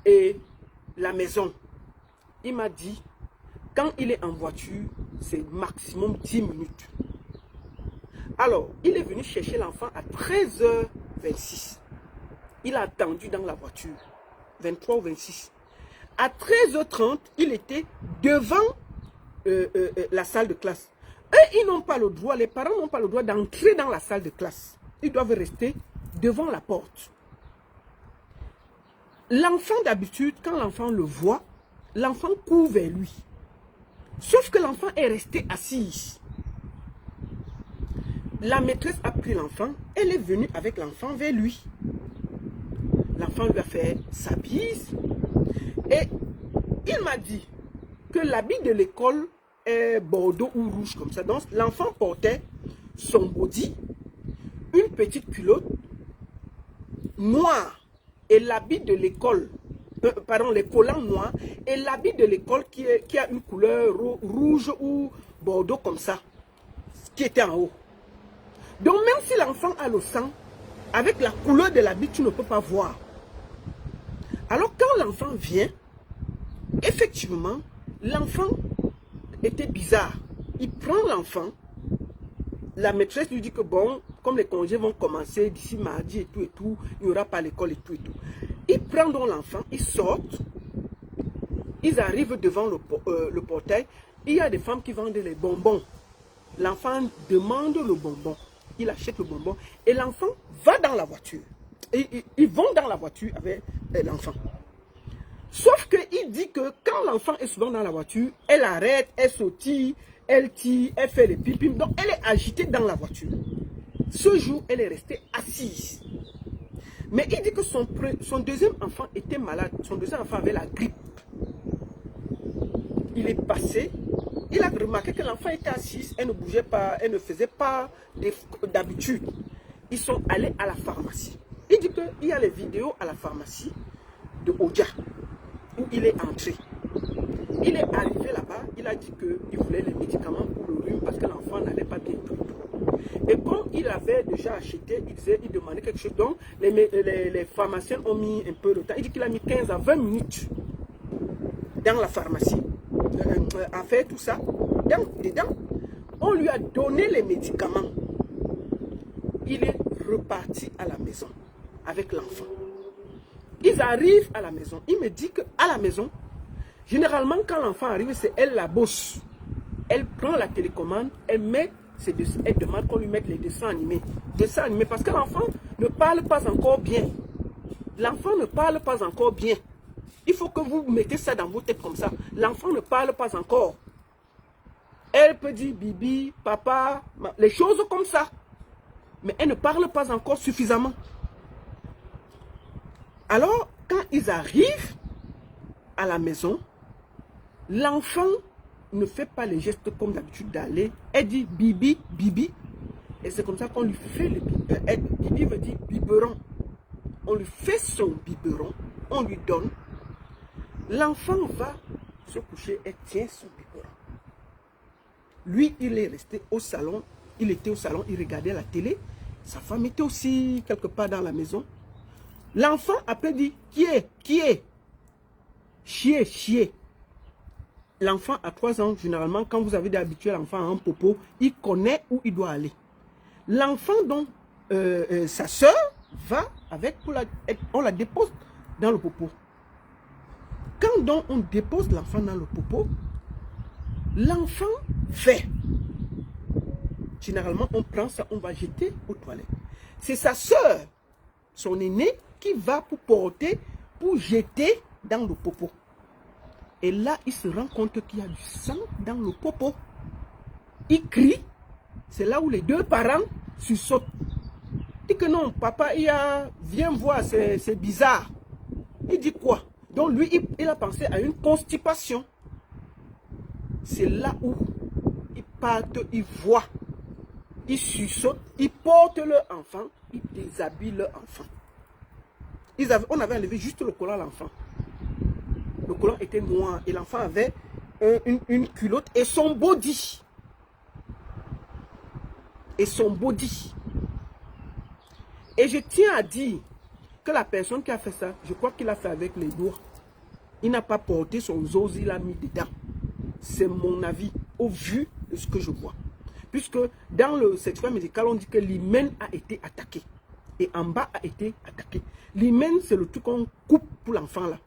et la maison. Il m'a dit, quand il est en voiture, c'est maximum 10 minutes. Alors, il est venu chercher l'enfant à 13h26. Il a attendu dans la voiture, 23 ou 26. À 13h30, il était devant la salle de classe. Eux, ils n'ont pas le droit, les parents n'ont pas le droit d'entrer dans la salle de classe. Ils doivent rester devant la porte. L'enfant, d'habitude, quand l'enfant le voit, l'enfant court vers lui. Sauf que l'enfant est resté assis. La maîtresse a pris l'enfant, elle est venue avec l'enfant vers lui. L'enfant lui a fait sa bise. Et il m'a dit que l'habit de l'école est bordeaux ou rouge comme ça. Donc l'enfant portait son body, une petite culotte noire et l'habit de l'école, pardon, les collants noirs et l'habit de l'école qui a une couleur rouge ou bordeaux comme ça, qui était en haut. Donc même si l'enfant a le sang, avec la couleur de l'habit, tu ne peux pas voir. Alors quand l'enfant vient, effectivement, l'enfant était bizarre. Il prend l'enfant, la maîtresse lui dit que bon, comme les congés vont commencer d'ici mardi et tout, il n'y aura pas l'école et tout. Il prend donc l'enfant, ils sortent, ils arrivent devant le portail, il y a des femmes qui vendent les bonbons. L'enfant demande le bonbon, il achète le bonbon et l'enfant va dans la voiture. Ils vont dans la voiture avec l'enfant. Sauf qu'il dit que quand l'enfant est souvent dans la voiture, elle arrête, elle sautille, elle tire, elle fait les pipim. Donc elle est agitée dans la voiture. Ce jour, elle est restée assise. Mais il dit que son deuxième enfant était malade. Son deuxième enfant avait la grippe. Il est passé. Il a remarqué que l'enfant était assise. Elle ne bougeait pas. Elle ne faisait pas d'habitude. Ils sont allés à la pharmacie. Il dit qu'il y a les vidéos à la pharmacie de Odja où il est entré. Il est arrivé là-bas. Il a dit qu'il voulait les médicaments pour le rhume parce que l'enfant n'allait pas bien tout. Et comme il avait déjà acheté, il demandait quelque chose. Donc, les pharmaciens ont mis un peu de temps. Il dit qu'il a mis 15 à 20 minutes dans la pharmacie à faire tout ça. Dedans, on lui a donné les médicaments. Il est reparti à la maison avec l'enfant. Ils arrivent à la maison. Il me dit qu'à la maison, généralement, quand l'enfant arrive, c'est elle la bosse. Elle prend la télécommande, elle demande qu'on lui mette les dessins animés. Dessins animés, parce que l'enfant ne parle pas encore bien. L'enfant ne parle pas encore bien. Il faut que vous mettez ça dans vos têtes comme ça. L'enfant ne parle pas encore. Elle peut dire bibi, papa, les choses comme ça. Mais elle ne parle pas encore suffisamment. Alors, quand ils arrivent à la maison, l'enfant ne fait pas les gestes comme d'habitude d'aller. Elle dit bibi, bibi. Et c'est comme ça qu'on lui fait le biberon. Bibi veut dire biberon. On lui fait son biberon, on lui donne. L'enfant va se coucher et tient son biberon. Lui, il est resté au salon. Il était au salon, il regardait la télé. Sa femme était aussi quelque part dans la maison. L'enfant après dit, qui est? Qui est? Chier, chier. L'enfant à 3 ans, généralement, quand vous avez habitué l'enfant à un popo, il connaît où il doit aller. L'enfant, donc, sa soeur, va avec, on la dépose dans le popo. Quand donc on dépose l'enfant dans le popo, l'enfant fait. Généralement, on prend ça, on va jeter aux toilettes. C'est sa soeur, son aîné, qui va pour porter, pour jeter dans le popo. Et là, il se rend compte qu'il y a du sang dans le popo. Il crie. C'est là où les deux parents sursautent. Il dit que non, papa, viens voir, c'est bizarre. Il dit quoi? Donc lui, il a pensé à une constipation. C'est là où ils partent, ils voient. Ils sursautent, ils portent leur enfant, ils déshabillent leur enfant. On avait enlevé juste le collant à l'enfant. Le collant était noir et l'enfant avait une culotte et son body. Et son body. Et je tiens à dire que la personne qui a fait ça, je crois qu'il a fait avec les doigts. Il n'a pas porté son zose, il l'a mis dedans. C'est mon avis, au vu de ce que je vois. Puisque dans le certificat médical, on dit que l'hymen a été attaqué. Et en bas a été attaqué. L'hymen, c'est le truc qu'on coupe pour l'enfant là.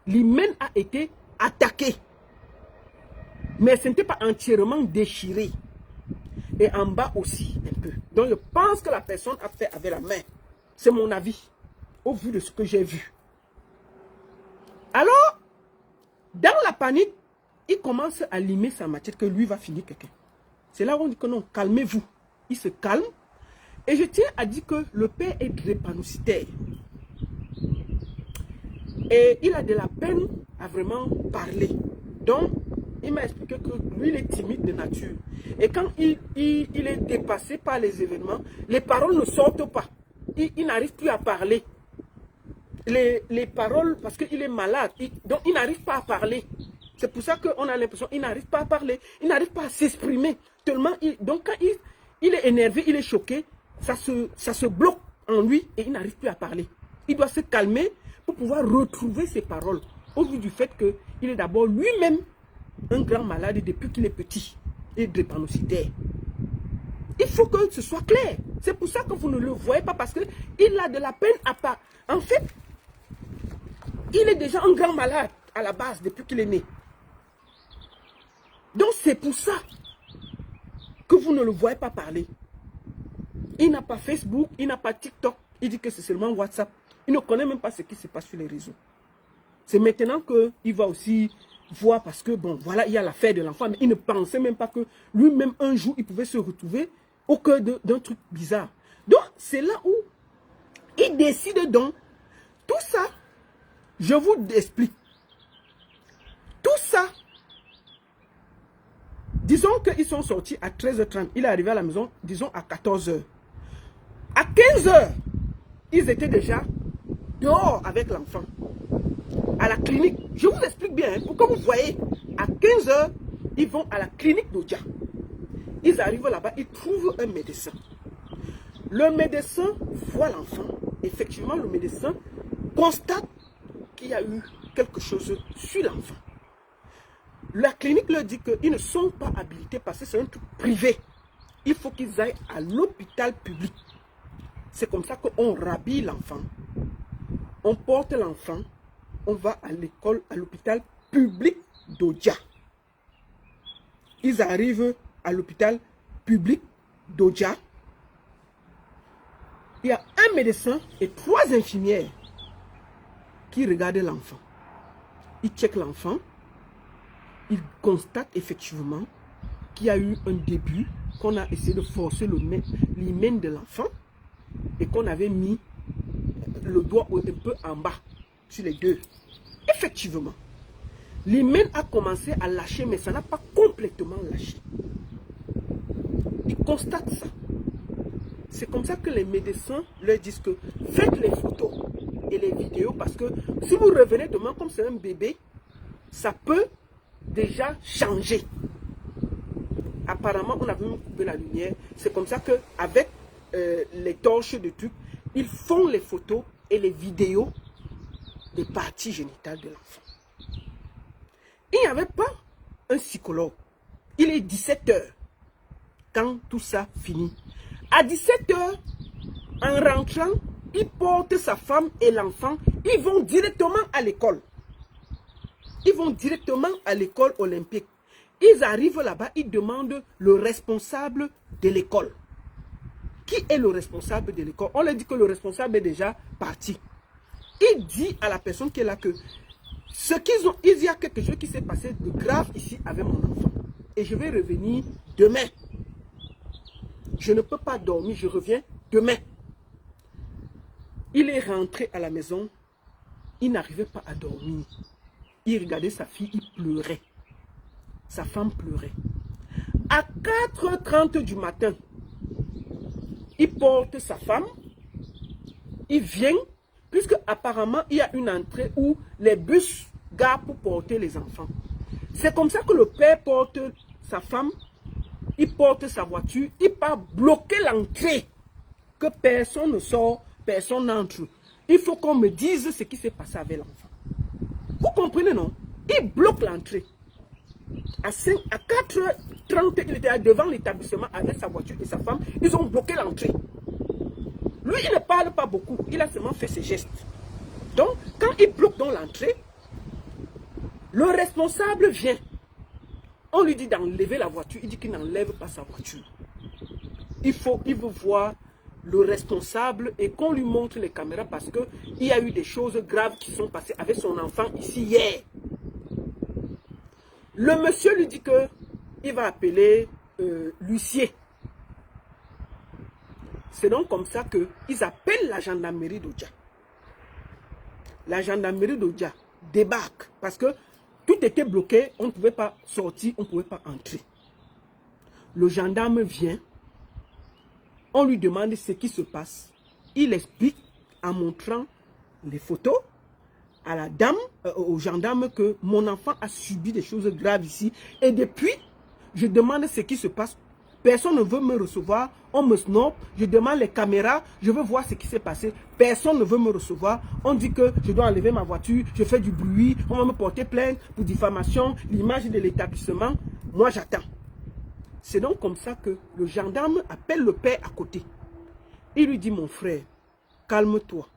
L'hymen a été attaqué. Mais ce n'était pas entièrement déchiré. Et en bas aussi, un peu. Donc je pense que la personne a fait avec la main. C'est mon avis, au vu de ce que j'ai vu. Alors, dans la panique, il commence à limer sa machette que lui va finir quelqu'un. C'est là où on dit que non, calmez-vous. Il se calme. Et je tiens à dire que le père est drépanocytaire. Et il a de la peine à vraiment parler. Donc, il m'a expliqué que lui, il est timide de nature. Et quand il est dépassé par les événements, les paroles ne sortent pas. Il n'arrive plus à parler. Les paroles, parce qu'il est malade, donc il n'arrive pas à parler. C'est pour ça qu'on a l'impression qu'il n'arrive pas à parler. Il n'arrive pas à s'exprimer. Tellement, donc quand il est énervé, il est choqué, ça se bloque en lui et il n'arrive plus à parler. Il doit se calmer pour pouvoir retrouver ses paroles. Au vu du fait qu'il est d'abord lui-même un grand malade depuis qu'il est petit et drépanocytaire. Il faut que ce soit clair. C'est pour ça que vous ne le voyez pas parce qu'il a de la peine à part. En fait, il est déjà un grand malade à la base depuis qu'il est né. Donc c'est pour ça que vous ne le voyez pas parler. Il n'a pas Facebook, il n'a pas TikTok. Il dit que c'est seulement WhatsApp. Il ne connaît même pas ce qui se passe sur les réseaux. C'est maintenant qu'il va aussi voir parce que, bon, voilà, il y a l'affaire de l'enfant. Mais il ne pensait même pas que lui-même, un jour, il pouvait se retrouver au cœur d'un truc bizarre. Donc, c'est là où il décide donc. Tout ça, je vous explique. Tout ça, disons qu'ils sont sortis à 13h30. Il est arrivé à la maison, disons, à 14h. À 15h, ils étaient déjà dehors avec l'enfant. À la clinique. Je vous explique bien. Pour que vous voyez, à 15h, ils vont à la clinique d'Odia. Ils arrivent là-bas, ils trouvent un médecin. Le médecin voit l'enfant. Effectivement, le médecin constate qu'il y a eu quelque chose sur l'enfant. La clinique leur dit qu'ils ne sont pas habilités parce que c'est un truc privé. Il faut qu'ils aillent à l'hôpital public. C'est comme ça qu'on rhabille l'enfant. On porte l'enfant. On va à l'école, à l'hôpital public d'Odia. Ils arrivent à l'hôpital public d'Odia. Il y a un médecin et 3 infirmières qui regardent l'enfant. il check l'enfant, il constate effectivement qu'il y a eu un début, qu'on a essayé de forcer l'hymen de l'enfant et qu'on avait mis le doigt un peu en bas sur les deux. Effectivement, l'hymen a commencé à lâcher, mais ça n'a pas complètement lâché. Il constate ça. C'est comme ça que les médecins leur disent que faites les photos et les vidéos parce que si vous revenez demain comme c'est un bébé, ça peut déjà changer. Apparemment, on a même coupé la lumière. C'est comme ça qu'avec les torches de trucs, ils font les photos et les vidéos des parties génitales de l'enfant. Il n'y avait pas un psychologue. Il est 17 h quand tout ça finit. À 17 h, en rentrant, il porte sa femme et l'enfant. Ils vont directement à l'école. Ils vont directement à l'école olympique. Ils arrivent là-bas, ils demandent le responsable de l'école. Qui est le responsable de l'école? On leur dit que le responsable est déjà parti. Il dit à la personne qui est là que il y a quelque chose qui s'est passé de grave ici avec mon enfant. Et je vais revenir demain. Je ne peux pas dormir, je reviens demain. Il est rentré à la maison, il n'arrivait pas à dormir. Il regardait sa fille, il pleurait. Sa femme pleurait. À 4h30 du matin, il porte sa femme, il vient, puisque apparemment il y a une entrée où les bus garent pour porter les enfants. C'est comme ça que le père porte sa femme, il porte sa voiture, il part bloquer l'entrée, que personne ne sort, personne n'entre. Il faut qu'on me dise ce qui s'est passé avec l'enfant. Vous comprenez, non? Il bloque l'entrée. À 4h30, il était devant l'établissement avec sa voiture et sa femme. Ils ont bloqué l'entrée. Lui, il ne parle pas beaucoup. Il a seulement fait ses gestes. Donc, quand il bloque dans l'entrée, le responsable vient. On lui dit d'enlever la voiture. Il dit qu'il n'enlève pas sa voiture. Il veut voir le responsable et qu'on lui montre les caméras parce qu'il y a eu des choses graves qui sont passées avec son enfant ici hier. Le monsieur lui dit qu'il va appeler l'huissier. C'est donc comme ça qu'ils appellent la gendarmerie d'Odja. La gendarmerie d'Odja débarque parce que tout était bloqué, on ne pouvait pas sortir, on ne pouvait pas entrer. Le gendarme vient, on lui demande ce qui se passe. Il explique en montrant les photos à la dame, au gendarme, que mon enfant a subi des choses graves ici. Et depuis, je demande ce qui se passe. Personne ne veut me recevoir. On me snob. Je demande les caméras. Je veux voir ce qui s'est passé. Personne ne veut me recevoir. On dit que je dois enlever ma voiture. Je fais du bruit. On va me porter plainte pour diffamation. L'image de l'établissement. Moi, j'attends. C'est donc comme ça que le gendarme appelle le père à côté. Il lui dit, mon frère, calme-toi.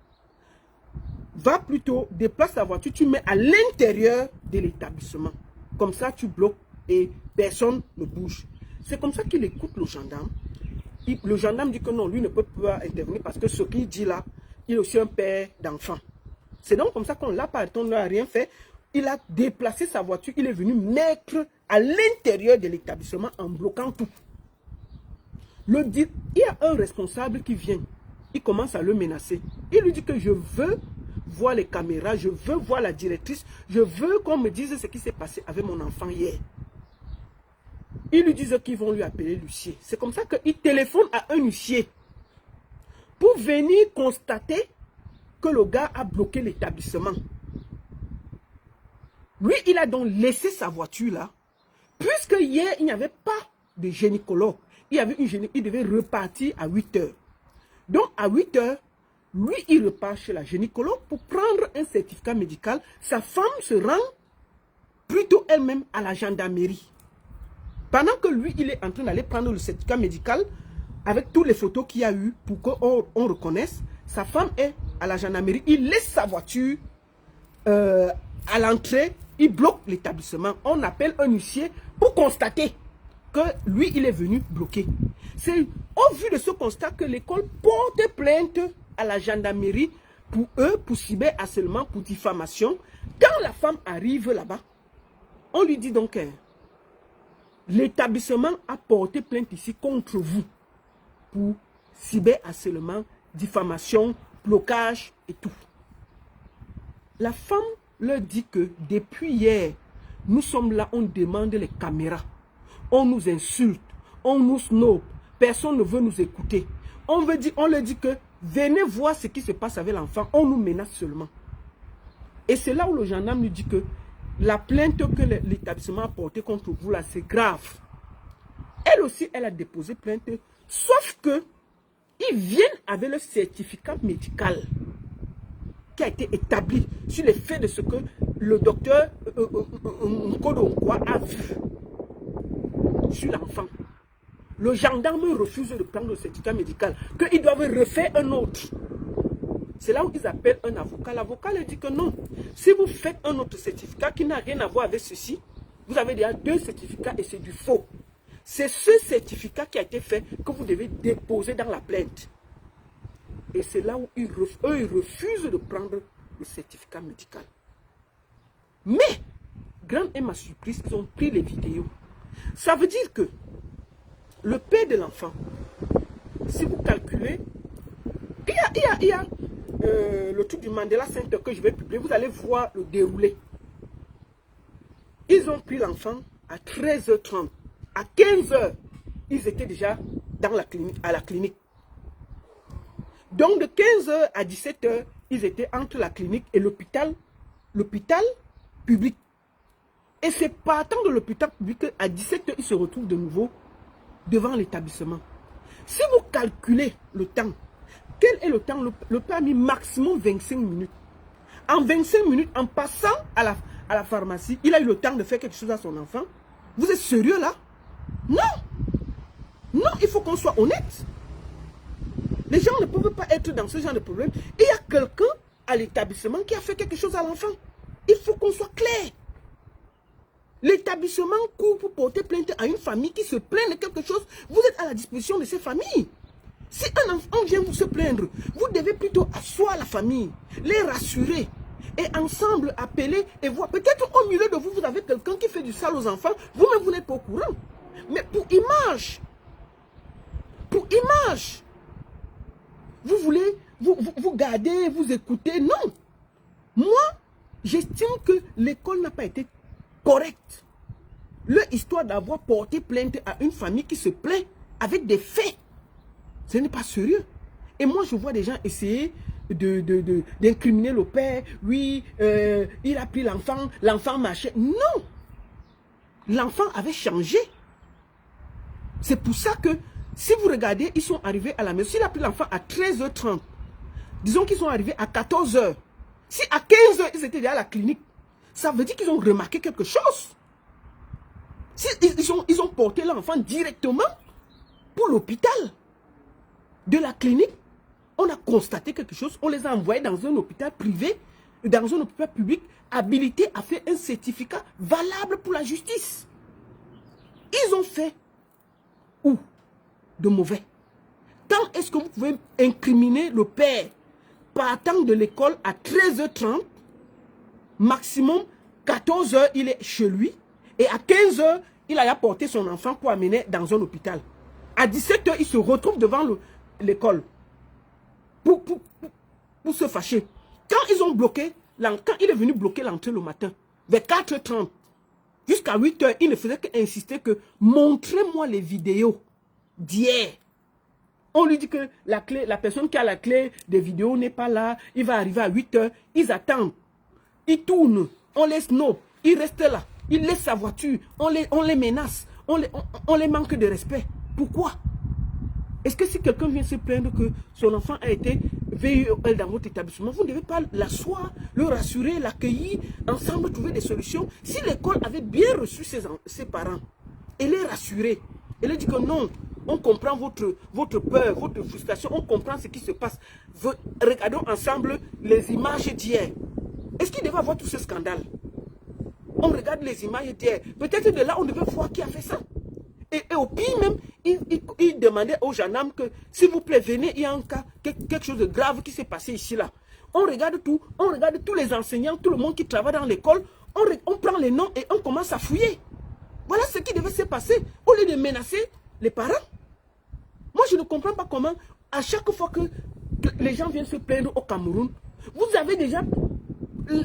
Va plutôt, déplace la voiture, tu mets à l'intérieur de l'établissement. Comme ça, tu bloques et personne ne bouge. C'est comme ça qu'il écoute le gendarme. Le gendarme dit que non, lui ne peut pas intervenir parce que ce qu'il dit là, il est aussi un père d'enfant. C'est donc comme ça qu'on l'a pas, on n'a rien fait. Il a déplacé sa voiture, il est venu mettre à l'intérieur de l'établissement en bloquant tout. Il y a un responsable qui vient. Il commence à le menacer. Il lui dit que je veux voir les caméras, je veux voir la directrice, je veux qu'on me dise ce qui s'est passé avec mon enfant hier. Ils lui disent qu'ils vont lui appeler l'huissier. C'est comme ça qu'il téléphone à un huissier pour venir constater que le gars a bloqué l'établissement. Lui, il a donc laissé sa voiture là, puisque hier, il n'y avait pas de gynécologue. Il y avait une gynécologue, il devait repartir à 8 h. Donc, à 8 h, lui, il repart chez la gynécologue pour prendre un certificat médical. Sa femme se rend plutôt elle-même à la gendarmerie. Pendant que lui, il est en train d'aller prendre le certificat médical avec toutes les photos qu'il y a eu pour qu'on reconnaisse, sa femme est à la gendarmerie. Il laisse sa voiture à l'entrée, il bloque l'établissement. On appelle un huissier pour constater que lui, il est venu bloquer. C'est au vu de ce constat que l'école porte plainte à la gendarmerie pour eux, pour cyberharcèlement, pour diffamation, Quand la femme arrive là-bas, on lui dit donc, l'établissement a porté plainte ici contre vous pour cyberharcèlement, diffamation, blocage et tout. La femme leur dit que depuis hier, nous sommes là, on demande les caméras, on nous insulte, on nous snob, personne ne veut nous écouter. On leur dit que venez voir ce qui se passe avec l'enfant, on nous menace seulement. Et c'est là où le gendarme lui dit que la plainte que l'établissement a portée contre vous là, c'est grave. Elle aussi, elle a déposé plainte, sauf que ils viennent avec le certificat médical qui a été établi sur les faits de ce que le docteur Nkodonkwa a vu sur l'enfant. Le gendarme refuse de prendre le certificat médical, qu'ils doivent refaire un autre. C'est là où ils appellent un avocat. L'avocat leur dit que non. Si vous faites un autre certificat qui n'a rien à voir avec ceci, vous avez déjà 2 certificats et c'est du faux. C'est ce certificat qui a été fait que vous devez déposer dans la plainte. Et c'est là où ils refusent de prendre le certificat médical. Mais, grande est ma surprise, ils ont pris les vidéos. Ça veut dire que le père de l'enfant, si vous calculez, il y a le truc du Mandela Center que je vais publier, vous allez voir le déroulé. Ils ont pris l'enfant à 13h30. À 15h, ils étaient déjà dans la clinique, à la clinique. Donc de 15h à 17h, ils étaient entre la clinique et l'hôpital public. Et c'est partant de l'hôpital public qu'à 17h, ils se retrouvent de nouveau devant l'établissement. Si vous calculez le temps, quel est le temps? Le père a mis maximum 25 minutes. En 25 minutes, en passant à la pharmacie, il a eu le temps de faire quelque chose à son enfant. Vous êtes sérieux là? Non! Non, il faut qu'on soit honnête. Les gens ne peuvent pas être dans ce genre de problème. Il y a quelqu'un à l'établissement qui a fait quelque chose à l'enfant. Il faut qu'on soit clair. L'établissement court pour porter plainte à une famille qui se plaint de quelque chose. Vous êtes à la disposition de ces familles. Si un enfant vient vous se plaindre, vous devez plutôt asseoir la famille, les rassurer et ensemble appeler et voir. Peut-être au milieu de vous, vous avez quelqu'un qui fait du sale aux enfants. Vous-même, vous n'êtes pas au courant. Mais pour image, vous voulez vous garder, vous écouter. Non. Moi, j'estime que l'école n'a pas été correcte. Leur histoire d'avoir porté plainte à une famille qui se plaint avec des faits, ce n'est pas sérieux. Et moi, je vois des gens essayer d'incriminer le père. Oui, il a pris l'enfant, l'enfant marchait. Non. L'enfant avait changé. C'est pour ça que, si vous regardez, ils sont arrivés à la maison. S'il a pris l'enfant à 13h30, disons qu'ils sont arrivés à 14h. Si à 15h, ils étaient déjà à la clinique, ça veut dire qu'ils ont remarqué quelque chose. Si ils ont porté l'enfant directement pour l'hôpital. De la clinique, on a constaté quelque chose. On les a envoyés dans un hôpital privé, dans un hôpital public, habilité à faire un certificat valable pour la justice. Ils ont fait ou de mauvais. Quand est-ce que vous pouvez incriminer le père partant de l'école à 13h30, maximum 14h, il est chez lui, et à 15h, il a apporté son enfant pour amener dans un hôpital. À 17h, il se retrouve devant l'école pour se fâcher. Quand ils ont bloqué, quand il est venu bloquer l'entrée le matin, vers 4h30, jusqu'à 8h, il ne faisait qu'insister que montrez-moi les vidéos d'hier. On lui dit que la personne qui a la clé des vidéos n'est pas là. Il va arriver à 8h. Ils attendent. Ils tournent. On les snob. Ils restent là. Ils laissent sa voiture. On les menace. On les manque de respect. Pourquoi? Est-ce que si quelqu'un vient se plaindre que son enfant a été VUL dans votre établissement, vous ne devez pas l'asseoir, le rassurer, l'accueillir, ensemble trouver des solutions? Si l'école avait bien reçu ses parents et les rassurer, et leur dit que non, on comprend votre peur, votre frustration, on comprend ce qui se passe. Regardons ensemble les images d'hier. Est-ce qu'il devait avoir tout ce scandale? On regarde les images d'hier. Peut-être de là, on devait voir qui a fait ça. Et au pire même, il demandait aux gendarmes que, s'il vous plaît, venez, il y a un cas, quelque chose de grave qui s'est passé ici, là. on regarde tout, on regarde tous les enseignants, tout le monde qui travaille dans l'école, on prend les noms et on commence à fouiller. Voilà ce qui devait se passer, au lieu de menacer les parents. Moi, je ne comprends pas comment, à chaque fois que les gens viennent se plaindre au Cameroun, vous avez déjà,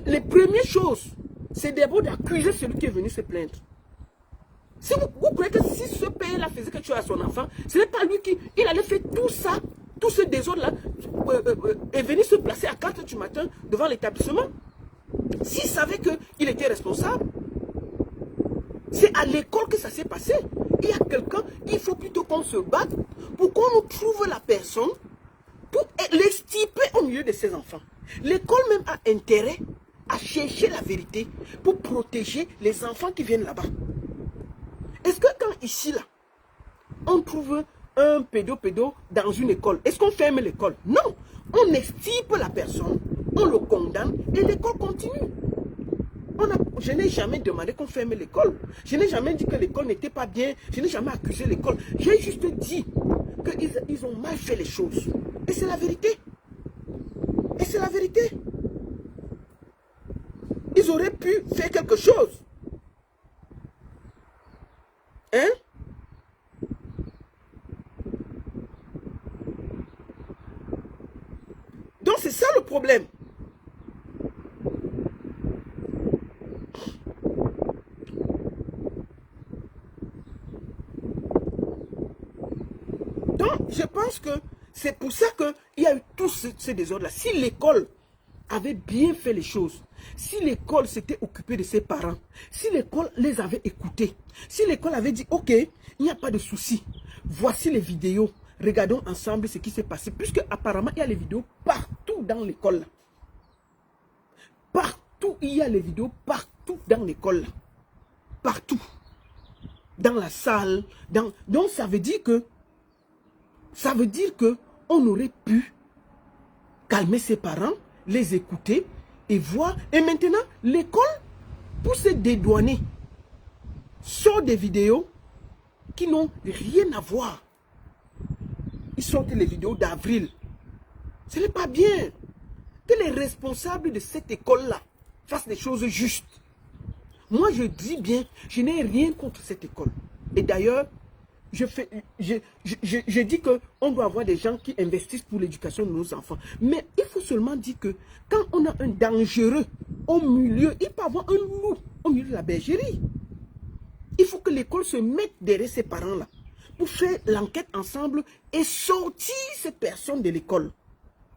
les premières choses, c'est d'abord d'accuser celui qui est venu se plaindre. Si vous croyez que si ce père-là faisait quelque chose à son enfant, ce n'est pas lui il allait faire tout ça, tout ce désordre-là, et venir se placer à 4 h du matin devant l'établissement. S'il savait qu'il était responsable, c'est à l'école que ça s'est passé. Il y a quelqu'un, il faut plutôt qu'on se batte pour qu'on nous trouve la personne, pour l'extirper au milieu de ses enfants. L'école même a intérêt à chercher la vérité pour protéger les enfants qui viennent là-bas. Est-ce que quand ici, là, on trouve un pédo dans une école, est-ce qu'on ferme l'école? Non, on extirpe la personne, on le condamne et l'école continue. Je n'ai jamais demandé qu'on ferme l'école. Je n'ai jamais dit que l'école n'était pas bien. Je n'ai jamais accusé l'école. J'ai juste dit qu'ils ont mal fait les choses. Et c'est la vérité. Et c'est la vérité. Ils auraient pu faire quelque chose. Hein? Donc c'est ça le problème. Donc je pense que c'est pour ça qu'il y a eu tout ce désordre-là. Si l'école avait bien fait les choses, si l'école s'était occupée de ses parents, si l'école les avait écoutés, si l'école avait dit, ok, il n'y a pas de souci, voici les vidéos, regardons ensemble ce qui s'est passé, puisque apparemment il y a les vidéos partout dans l'école. Partout, il y a les vidéos partout dans l'école. Partout. Dans la salle. Donc ça veut dire que on aurait pu calmer ses parents, les écouter et voir. Et maintenant, l'école, pour se dédouaner, sort des vidéos qui n'ont rien à voir. Ils sortent les vidéos d'avril. Ce n'est pas bien que les responsables de cette école-là fassent des choses justes. Moi, je dis bien, je n'ai rien contre cette école. Et d'ailleurs, je dis qu'on doit avoir des gens qui investissent pour l'éducation de nos enfants. Mais il faut seulement dire que quand on a un dangereux au milieu, il peut y avoir un loup au milieu de la bergerie. Il faut que l'école se mette derrière ces parents-là pour faire l'enquête ensemble et sortir ces personnes de l'école.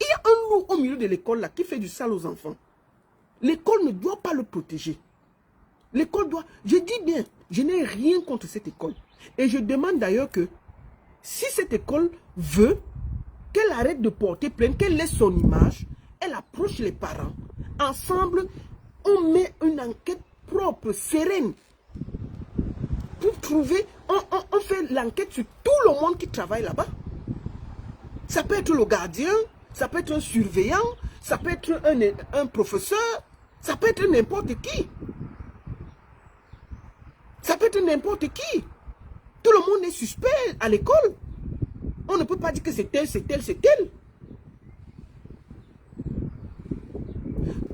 Il y a un loup au milieu de l'école là qui fait du sale aux enfants. L'école ne doit pas le protéger. L'école doit... Je dis bien, je n'ai rien contre cette école. Et je demande d'ailleurs que si cette école veut qu'elle arrête de porter plainte, qu'elle laisse son image, elle approche les parents. Ensemble, on met une enquête propre, sereine. Pour trouver, on fait l'enquête sur tout le monde qui travaille là-bas. Ça peut être le gardien, ça peut être un surveillant, ça peut être un professeur, ça peut être n'importe qui. Ça peut être n'importe qui. Tout le monde est suspect à l'école. On ne peut pas dire que c'est tel, c'est tel, c'est tel.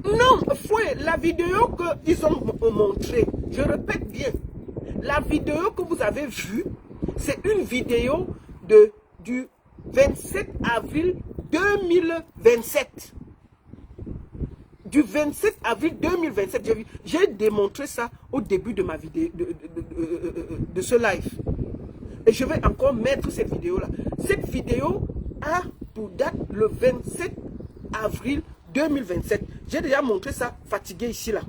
Non, Fouet, la vidéo qu'ils ont montrée, je répète bien, la vidéo que vous avez vue, c'est une vidéo du 27 avril 2027. Du 27 avril 2027, j'ai démontré ça au début de ma vidéo, de ce live. Et je vais encore mettre cette vidéo-là. Cette vidéo a pour date le 27 avril 2027. J'ai déjà montré ça fatigué ici, là.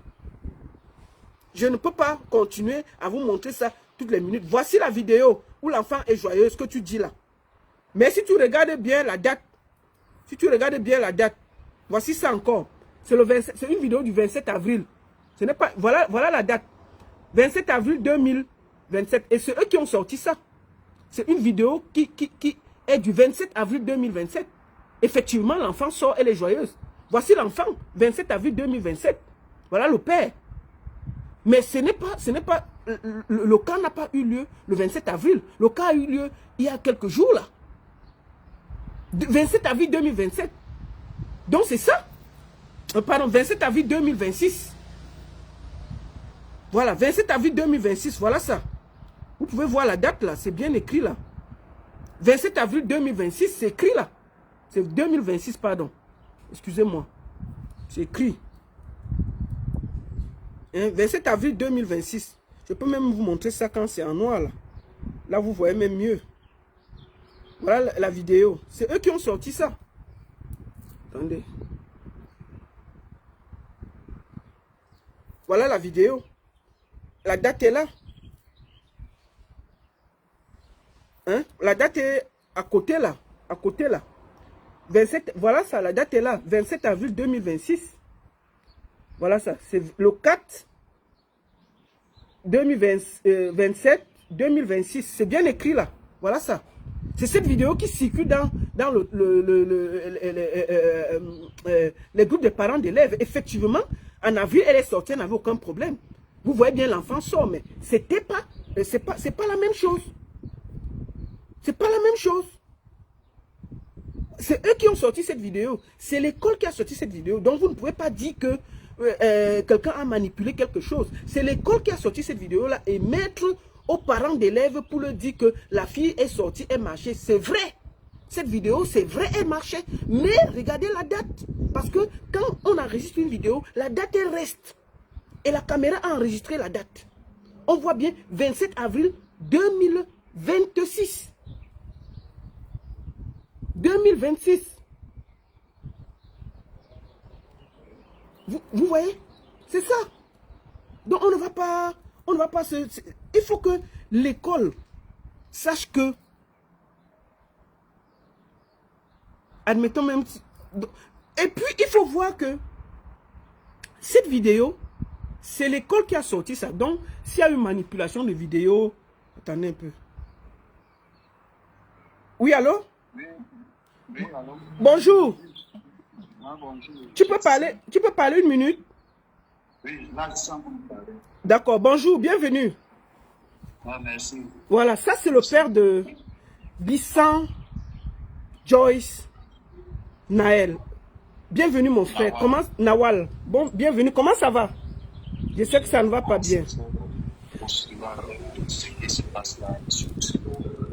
Je ne peux pas continuer à vous montrer ça toutes les minutes. Voici la vidéo où l'enfant est joyeux, ce que tu dis là. Mais si tu regardes bien la date, voici ça encore. C'est une vidéo du 27 avril. Ce n'est pas, voilà la date. 27 avril 2027. Et c'est eux qui ont sorti ça. C'est une vidéo qui est du 27 avril 2027. Effectivement, l'enfant sort, elle est joyeuse. Voici l'enfant, 27 avril 2027. Voilà le père. Mais ce n'est pas, le cas n'a pas eu lieu le 27 avril. Le cas a eu lieu il y a quelques jours là. 27 avril 2027. Donc c'est ça. Pardon, 27 avril 2026. Voilà, 27 avril 2026, voilà ça. Vous pouvez voir la date là, c'est bien écrit là. 27 avril 2026, c'est écrit là. C'est 2026, pardon. Excusez-moi. C'est écrit. Hein, 27 avril 2026. Je peux même vous montrer ça quand c'est en noir là. Là, vous voyez même mieux. Voilà la vidéo. C'est eux qui ont sorti ça. Attendez. Voilà la vidéo. La date est là. Hein? La date est à côté là. À côté là. 27, voilà ça, la date est là. 27 avril 2026. Voilà ça. C'est le 4 2027 2026. C'est bien écrit là. Voilà ça. C'est cette vidéo qui circule dans les groupes de parents d'élèves. Effectivement, en avril, elle est sortie, elle n'avait aucun problème. Vous voyez bien, l'enfant sort, mais c'est pas la même chose. C'est pas la même chose. C'est eux qui ont sorti cette vidéo. C'est l'école qui a sorti cette vidéo. Donc, vous ne pouvez pas dire que quelqu'un a manipulé quelque chose. C'est l'école qui a sorti cette vidéo-là et mettre aux parents d'élèves pour leur dire que la fille est sortie, elle marchait. C'est vrai. Cette vidéo, c'est vrai, elle marchait. Mais regardez la date. Parce que quand on enregistre une vidéo, la date, elle reste. Et la caméra a enregistré la date. On voit bien 27 avril 2026. 2026. Vous voyez? C'est ça. Donc on ne va pas il faut que l'école sache que, admettons même, et puis il faut voir que cette vidéo, c'est l'école qui a sorti ça. Donc s'il y a une manipulation de vidéo, attendez un peu. Oui, allô? Oui, oui, allô? Bonjour. Ah, bonjour. Tu peux parler une minute? Oui, là, je sens vous parler. D'accord, bonjour, bienvenue. Ah, merci. Voilà, ça c'est le père de Bissan Joyce Naël. Bienvenue mon frère. Nawal. Comment Nawal? Bon, bienvenue. Comment ça va? Je sais que ça ne va pas bien.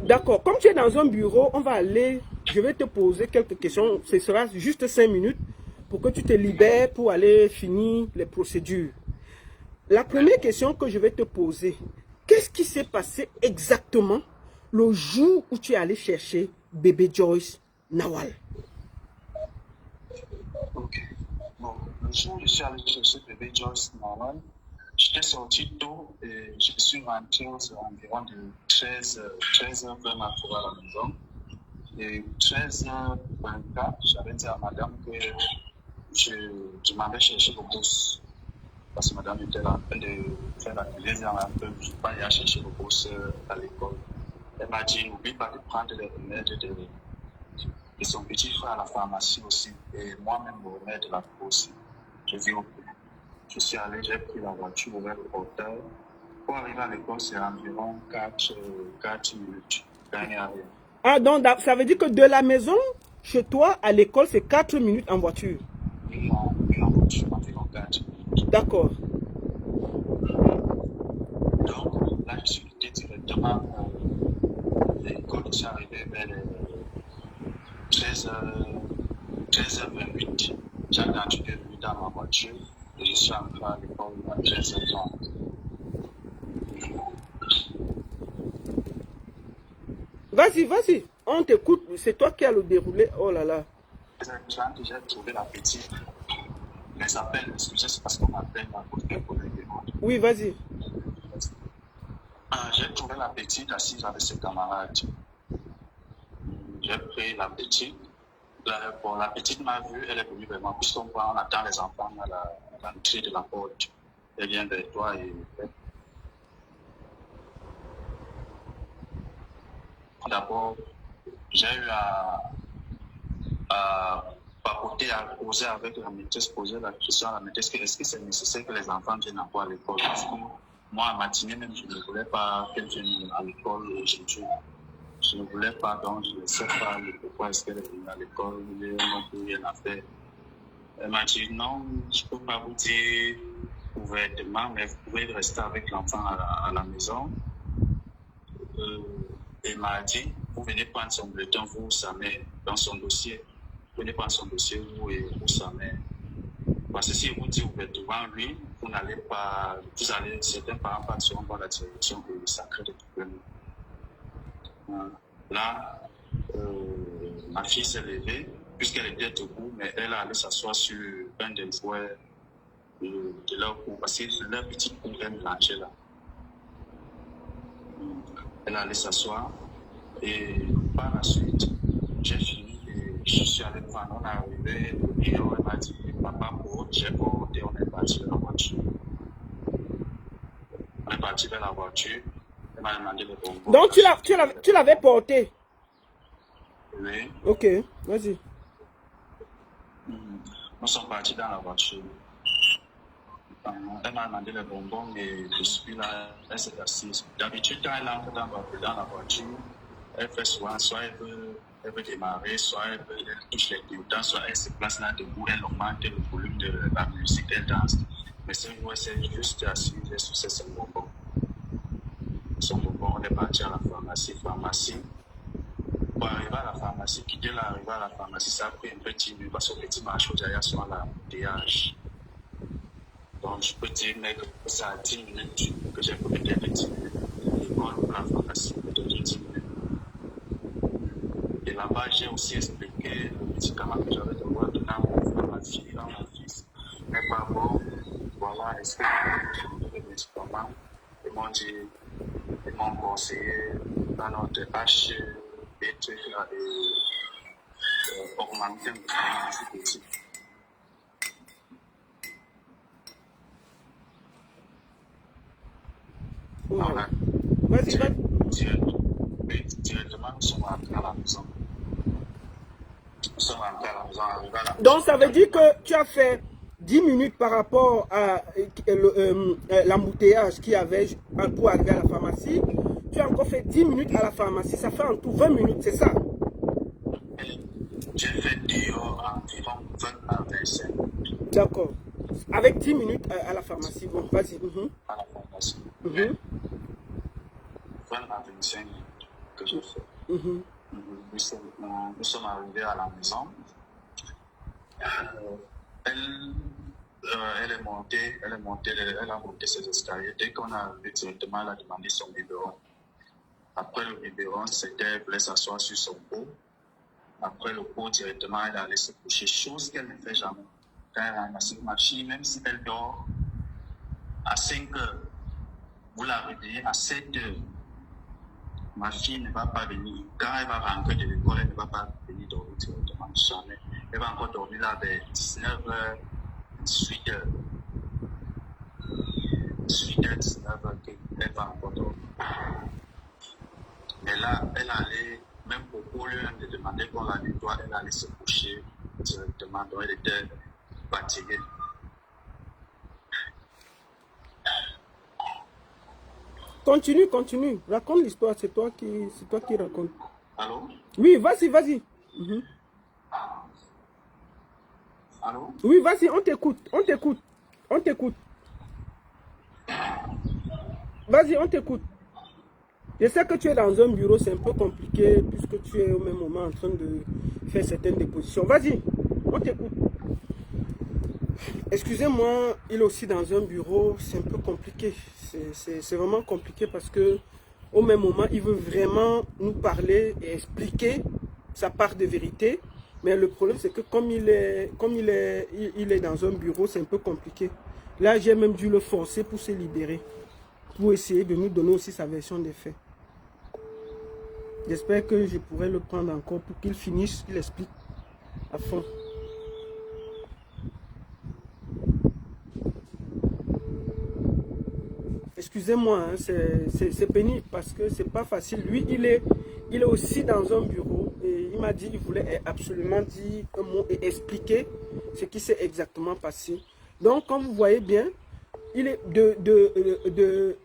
D'accord. Comme tu es dans un bureau, on va aller. Je vais te poser quelques questions. Ce sera juste 5 minutes pour que tu te libères pour aller finir les procédures. La première question que je vais te poser, qu'est-ce qui s'est passé exactement le jour où tu es allé chercher bébé Joyce Nawal? Ok. Bon, le jour où je suis allé chercher bébé Joyce Nawal, j'étais sorti tôt et je suis rentré aux environs de 13h20 à la maison. Et 13h24, j'avais dit à madame que je m'avais cherché le boss. Parce que madame était là en train de faire la cuisine un peu, je ne suis pas allé chercher le boss à l'école. Elle m'a dit, n'oublie pas de prendre les remèdes de son petit frère à la pharmacie aussi. Et moi-même, le remède de la peau aussi. Je dis, ok. Je suis allé, j'ai pris la voiture, ouvert le portail. Pour arriver à l'école, c'est environ 4 minutes. Rien. Ah, donc ça veut dire que de la maison, chez toi, à l'école, c'est 4 minutes en voiture. Oui, en voiture, environ 4 minutes. D'accord. Donc, là, je suis quitté directement l'école. Je suis arrivé vers les 13h28. J'ai attendu 2 minutes dans ma voiture et je suis entré à l'école à 13h30. Vas-y, vas-y. On t'écoute. C'est toi qui as le déroulé. Oh là là. J'ai trouvé la petite. Les appels, excusez, c'est parce qu'on m'appelle à cause de collègues. Oui, vas-y. J'ai trouvé la petite assise avec ses camarades. J'ai pris la petite. Bon, la petite m'a vu, elle est venue vers moi. Puisqu'on voit, on attend les enfants à l'entrée de la porte. Elle vient vers toi et... D'abord, j'ai eu à papoter, à causer avec la maîtresse, poser la question à la maîtresse, est-ce que c'est nécessaire que les enfants viennent encore à l'école? Parce que moi, en matinée même, je ne voulais pas qu'elle vienne à l'école aujourd'hui. Je ne voulais pas, donc je ne sais pas pourquoi est-ce qu'elle est venue à l'école, il n'y a rien à faire. Elle m'a dit non, je ne peux pas vous dire ouvertement, mais vous pouvez rester avec l'enfant à la maison. Elle m'a dit, vous venez prendre son bulletin, vous, sa mère, dans son dossier. Vous venez prendre son dossier, vous et vous, sa mère. Parce que si vous dites ouvertement, lui, vous n'allez pas, vous allez, certains parents partiront dans la direction et ça crée des problèmes. Là, ma fille s'est levée, puisqu'elle était debout, mais elle a allé s'asseoir sur un des jouets de leur cour, parce que leur petite cour est mélangée là. Elle est allée s'asseoir et par la suite, j'ai fini et je suis allé voir. On est arrivé et elle m'a dit, papa, j'ai porté, on est parti vers la voiture. On est parti vers la voiture. Elle m'a demandé le bonbon. Donc tu l'avais porté? Oui. Ok, vas-y. Nous sommes partis dans la voiture. Elle m'a demandé le bonbon et je suis là, elle s'est assise. D'habitude, quand elle entre dans la voiture, elle fait souvent, soit elle veut démarrer, soit elle touche les clignotants, soit elle se place là debout, elle augmente le volume de la musique, elle danse. Mais cette fois, c'est juste assise, elle suçait son bonbon. Son bonbon, on est parti à la pharmacie. Pour arriver à la pharmacie, quitter l'arrivée à la pharmacie, ça a pris un petit minute parce que petit marché derrière sur l'embouteillage. Donc, je peux dire que ça a 10 minutes que j'ai peut-être 10 minutes. L'école ou la pharmacie peut être 10 minutes. Et là-bas, j'ai aussi expliqué le médicament que j'avais devoir donner à ma fille, à mon fils. Mais pas bon, voilà, est-ce que le médicament, ils m'ont conseillé dans notre H et trucs là, et augmenter un petit peu. Voilà. Vas-y. Directement, nous sommes rentrés à la maison. Donc, ça veut dire que tu as fait 10 minutes par rapport à l'embouteillage qu'il y avait pour arriver à la pharmacie. Tu as encore fait 10 minutes à la pharmacie. Ça fait en tout 20 minutes, c'est ça? J'ai fait dehors environ 20 à 25 minutes. D'accord. Avec 10 minutes à la pharmacie. Bon, vas-y. À la pharmacie. 20 à 25 minutes que j'ai fait. Nous sommes arrivés à la maison. Elle a monté ses escaliers. Dès qu'on est arrivé directement, elle a demandé son biberon. Après le biberon, elle voulait s'asseoir sur son pot. Après le pot, directement, elle allait se coucher. Chose qu'elle ne fait jamais. Quand elle ramasse ma fille, même si elle dort à 5 heures, vous la réveillez à 7 heures. Ma fille ne va pas venir. Quand elle va rentrer de l'école, elle ne va pas venir dormir directement, jamais. Elle va encore dormir là vers 19h, 18h. 18h, 19h, elle va encore dormir. Mais là, elle allait, même au lieu de demander qu'on la nettoie, elle allait se coucher directement. Donc elle était fatiguée. Continue. Raconte l'histoire, c'est toi qui racontes. Allô? Oui, vas-y. Allô? Oui, vas-y, on t'écoute. Vas-y, on t'écoute. Je sais que tu es dans un bureau, c'est un peu compliqué puisque tu es au même moment en train de faire certaines dépositions. Vas-y, on t'écoute. Excusez-moi, il est aussi dans un bureau, c'est un peu compliqué. C'est vraiment compliqué parce que au même moment, il veut vraiment nous parler et expliquer sa part de vérité. Mais le problème, c'est que comme il est dans un bureau, c'est un peu compliqué. Là, j'ai même dû le forcer pour se libérer, pour essayer de nous donner aussi sa version des faits. J'espère que je pourrai le prendre encore pour qu'il finisse, qu'il explique à fond. Excusez-moi, hein, c'est pénible parce que c'est pas facile. Lui, il est aussi dans un bureau et il m'a dit qu'il voulait absolument dire un mot et expliquer ce qui s'est exactement passé. Donc, comme vous voyez bien, il est de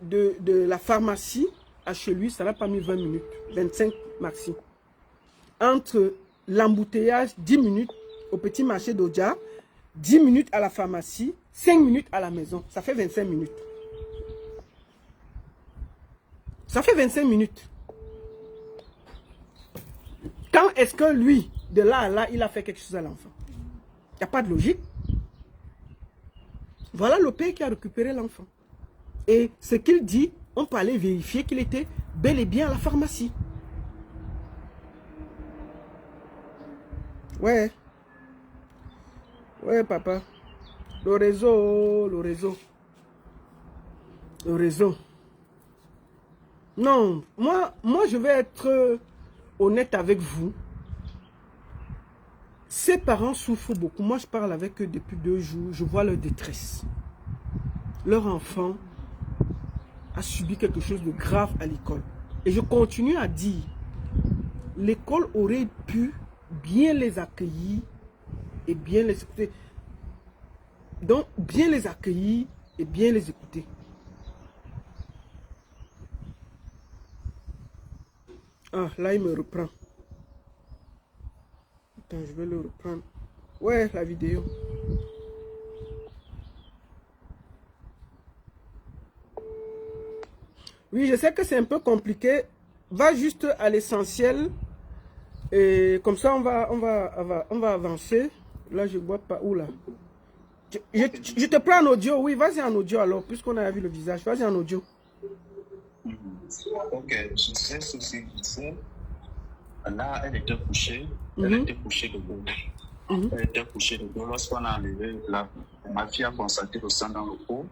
la pharmacie à chez lui, ça n'a pas mis 20 minutes, 25 maxi. Entre l'embouteillage, 10 minutes au petit marché d'Odja 10 minutes à la pharmacie, 5 minutes à la maison. Ça fait 25 minutes. Ça fait 25 minutes. Quand est-ce que lui, de là à là, il a fait quelque chose à l'enfant? Il n'y a pas de logique. Voilà le père qui a récupéré l'enfant. Et ce qu'il dit, on peut aller vérifier qu'il était bel et bien à la pharmacie. Ouais. Ouais, papa. Le réseau, le réseau. Le réseau. Non, moi je vais être honnête avec vous. Ces parents souffrent beaucoup. Moi, je parle avec eux depuis 2 jours. Je vois leur détresse. Leur enfant a subi quelque chose de grave à l'école. Et je continue à dire, l'école aurait pu bien les accueillir et bien les écouter. Donc, bien les accueillir et bien les écouter. Ah, là, il me reprend. Attends, je vais le reprendre. Ouais, la vidéo. Oui, je sais que c'est un peu compliqué. Va juste à l'essentiel. Et comme ça, on va avancer. Là, je ne vois pas où là. Je te prends en audio. Oui, vas-y en audio alors, puisqu'on a vu le visage. Vas-y en audio. Ok, je sais ceci, je sais. Là, elle était couchée. Elle était couchée de dos. Elle était couchée de dos. Lorsqu'on a enlevé, ma fille a constaté le sang dans le pot.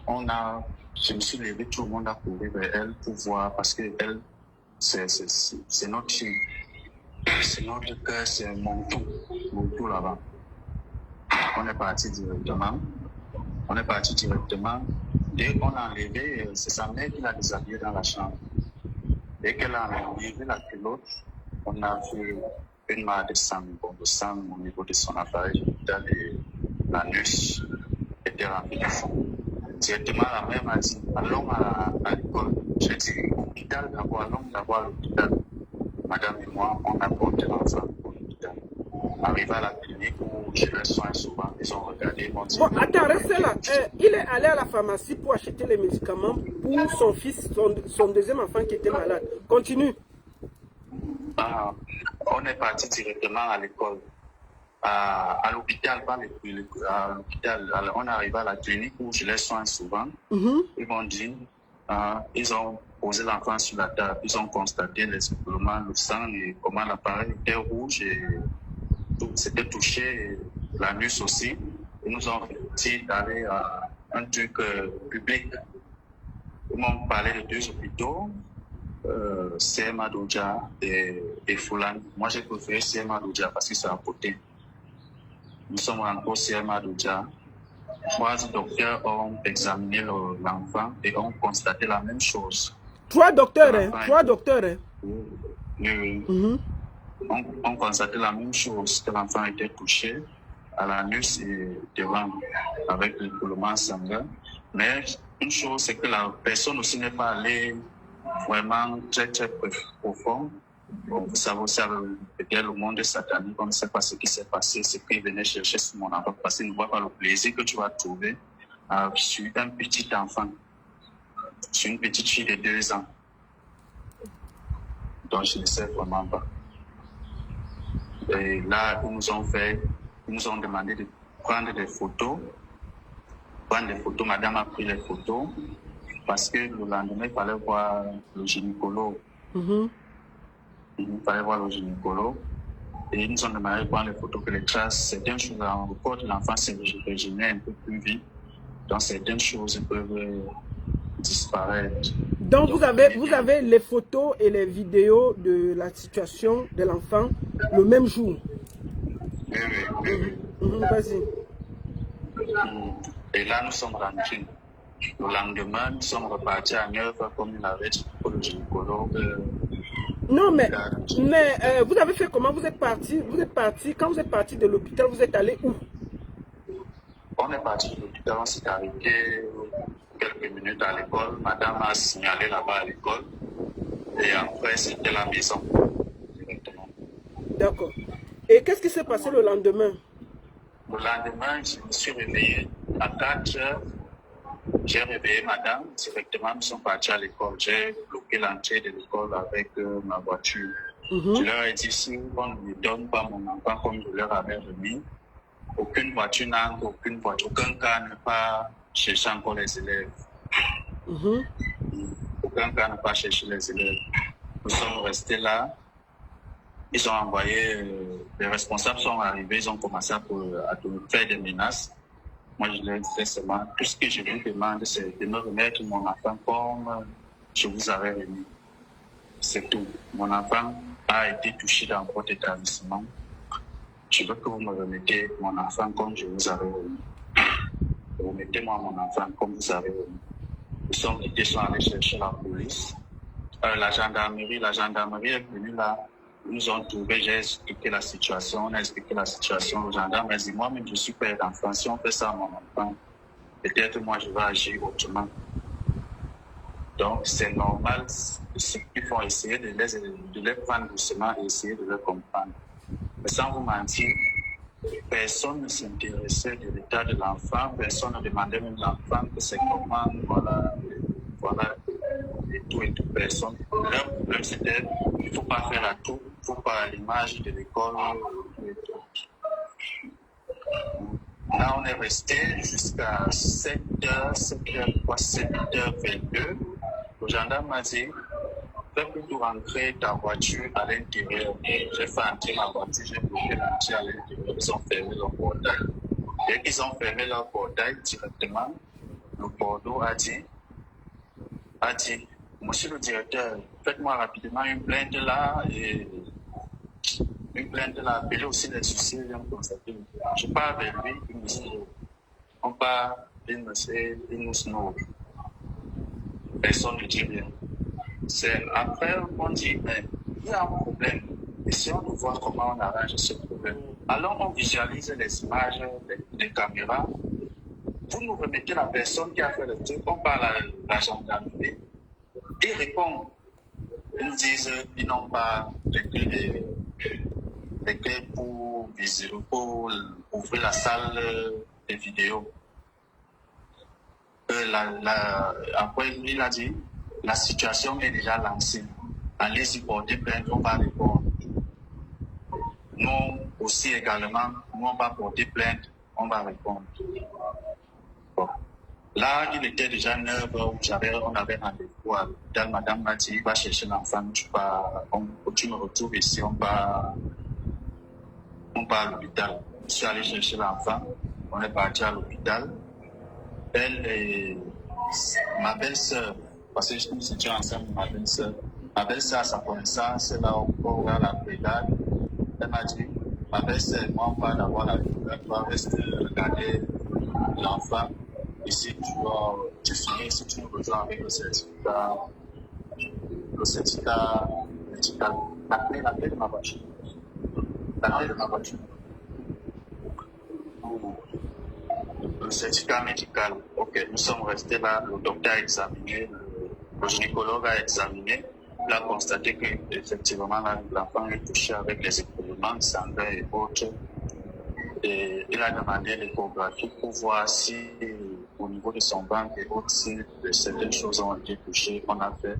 Je me suis levé, tout le monde a couru vers elle pour voir, parce que elle, c'est notre fille. C'est notre cœur, c'est mon tout là-bas. On est parti directement. Dès qu'on l'a enlevé, c'est sa mère qui l'a déshabillée dans la chambre. Dès qu'elle a enlevé la culotte, on a vu une marque de sang au niveau de son appareil génital et l'anus était rempli de sang. Directement, la mère m'a dit, allons à l'école. J'ai dit, l'hôpital d'abord, allons d'abord à l'hôpital. Madame et moi, on a porté l'enfant à l'hôpital. Arrivé à la clinique où je les soigne souvent, ils ont regardé, ils m'ont dit... Bon, attends, restez là. Il est allé à la pharmacie pour acheter les médicaments pour son fils, son deuxième enfant qui était malade. Continue. On est parti directement à l'école. À l'hôpital, pas à l'hôpital. On est arrivé à la clinique où je les soigne souvent. Ils m'ont dit, ils ont posé l'enfant sur la table, ils ont constaté les écoulements, le sang et comment l'appareil était rouge et c'était touché, l'anus aussi. Ils nous ont dit d'aller à un truc public. Ils m'ont parlé de 2 hôpitaux, CMA Doudia et Foulane. Moi, j'ai préféré CMA Doudia parce que c'est à côté. Nous sommes encore CMA Doudia. 3 docteurs ont examiné l'enfant et ont constaté la même chose. 3 docteurs, hein? 3 docteurs, hein? Oui. On constatait la même chose, que l'enfant était touché à l'anus et devant avec l'écoulement sanguin. Mais une chose, c'est que la personne aussi n'est pas allée vraiment très profond. Bon, vous savez aussi, peut-être le monde est satanique, on ne sait pas ce qui s'est passé, ce qu'il venait chercher sur mon enfant, parce qu'il ne voit pas le plaisir que tu vas trouver sur un petit enfant, sur une petite fille de 2 ans. Donc, je ne sais vraiment pas. Et là, ils nous ont demandé de prendre des photos. Madame a pris les photos parce que le lendemain, il fallait voir le gynécologue. Il fallait voir le gynécologue. Et ils nous ont demandé de prendre les photos que les traces, certaines choses en report de l'enfant se régénèrent un peu plus vite. Donc, certaines choses peuvent disparaître. Donc, vous avez les photos et les vidéos de la situation de l'enfant le même jour. Oui. Vas-y. Et là, nous sommes rentrés. Le lendemain, nous sommes repartis à 9h comme il avait dit pour le gynécologue. Non, mais vous avez fait comment? Vous êtes parti, quand vous êtes parti de l'hôpital, vous êtes allé où? On est parti de l'hôpital, on s'est arrêté quelques minutes à l'école. Madame a signalé là-bas à l'école. Et après, c'était la maison. Directement. D'accord. Et qu'est-ce qui s'est passé le lendemain? Le lendemain, je me suis réveillé à 4 heures. J'ai réveillé madame. Directement, nous sommes partis à l'école. J'ai bloqué l'entrée de l'école avec ma voiture. Je leur ai dit, si on ne me donne pas mon enfant comme je leur avais remis, aucune voiture n'entre, aucun cas ne pas chercher encore les élèves. Aucun cas ne pas chercher les élèves. Nous sommes restés là. Ils ont envoyé, les responsables sont arrivés, ils ont commencé à faire des menaces. Moi, je leur disais seulement, tout ce que je vous demande, c'est de me remettre mon enfant comme je vous avais remis. C'est tout. Mon enfant a été touché dans votre établissement. Je veux que vous me remettez mon enfant comme je vous avais remis. Remettez-moi mon enfant comme vous avez remis. Ils sont allés chercher la police. La gendarmerie est venue là. Ils nous ont trouvé, j'ai expliqué la situation. On a expliqué la situation aux gendarmes. Ils disent, moi-même, je suis père d'enfant. Si on fait ça à mon enfant, peut-être moi, je vais agir autrement. Donc, c'est normal. Il faut essayer de les prendre doucement et essayer de les comprendre. Mais sans vous mentir, personne ne s'intéressait de l'état de l'enfant. Personne ne demandait même l'enfant que c'est comment, voilà, et tout, personne. Leur problème, c'était il ne faut pas faire la tour, il ne faut pas l'image de l'école. Là, on est resté jusqu'à 7h22. Le gendarme m'a dit, fais plutôt rentrer ta voiture à l'intérieur. J'ai fait entrer ma voiture, j'ai bloqué l'entrée à l'intérieur. Ils ont fermé leur portail. Dès qu'ils ont fermé leur portail directement, le bordeaux a dit, monsieur le directeur, faites-moi rapidement une plainte là, appelez aussi les soucis, je pars vers lui, il me dit, on part, il nous snob. Personne ne dit rien. C'est après on dit, mais il y a un problème, essayons de voir comment on arrange ce problème. Alors on visualise les images des caméras, vous nous remettez la personne qui a fait le truc, on parle à la gendarmerie, ils répondent. Ils nous disent qu'ils n'ont pas les clés pour ouvrir la salle des vidéos. Après, il a dit la situation est déjà lancée. Allez-y porter plainte, on va répondre. Nous aussi également, nous on va porter plainte, on va répondre. Bon. Là, il était déjà 9h, on avait rendez-vous à l'hôpital. Madame m'a dit, va chercher l'enfant, tu me retrouves ici, on va à l'hôpital. Je suis allé chercher l'enfant, on est parti à l'hôpital. Elle et ma belle-sœur, parce que nous étions ensemble, ma belle-sœur a sa connaissance, là, on va à la brigade. Elle m'a dit, ma belle-sœur, moi, on va d'abord à la brigade, on va rester regarder l'enfant. Ici, tu finis, si tu nous rejoins avec le certificat médical, la clé de ma voiture. Le certificat médical. Ok, nous sommes restés là, le docteur a examiné, le gynécologue a examiné, il a constaté qu'effectivement, l'enfant est touché avec les écoulements sanguins et autres. Et il a demandé l'échographie pour voir si, au niveau de son ventre et autres, si certaines choses ont été touchées. On a fait,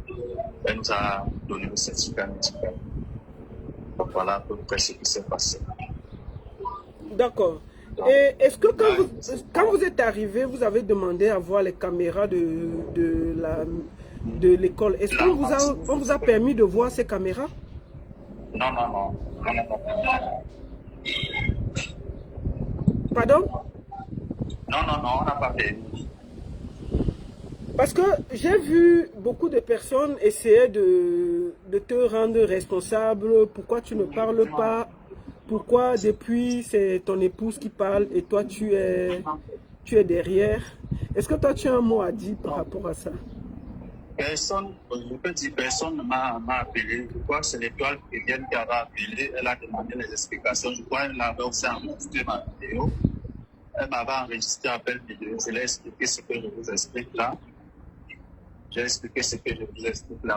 elle nous a donné le certificat médical. Donc voilà à peu près ce qui s'est passé. D'accord. Et est-ce que quand vous êtes arrivé, vous avez demandé à voir les caméras de l'école? Est-ce qu'on vous a permis de voir ces caméras? Non. Pardon? Non, on n'a pas permis. Parce que j'ai vu beaucoup de personnes essayer de te rendre responsable. Pourquoi tu ne parles pas? Pourquoi depuis c'est ton épouse qui parle et toi tu es derrière? Est-ce que toi tu as un mot à dire par rapport à ça? Personne ne m'a appelé. Je crois que c'est l'étoile chrétienne qui avait appelé. Elle a demandé les explications. Je crois qu'elle avait aussi enregistré ma vidéo. Elle m'avait enregistré appel vidéo. Je l'ai expliqué ce que je vous explique là.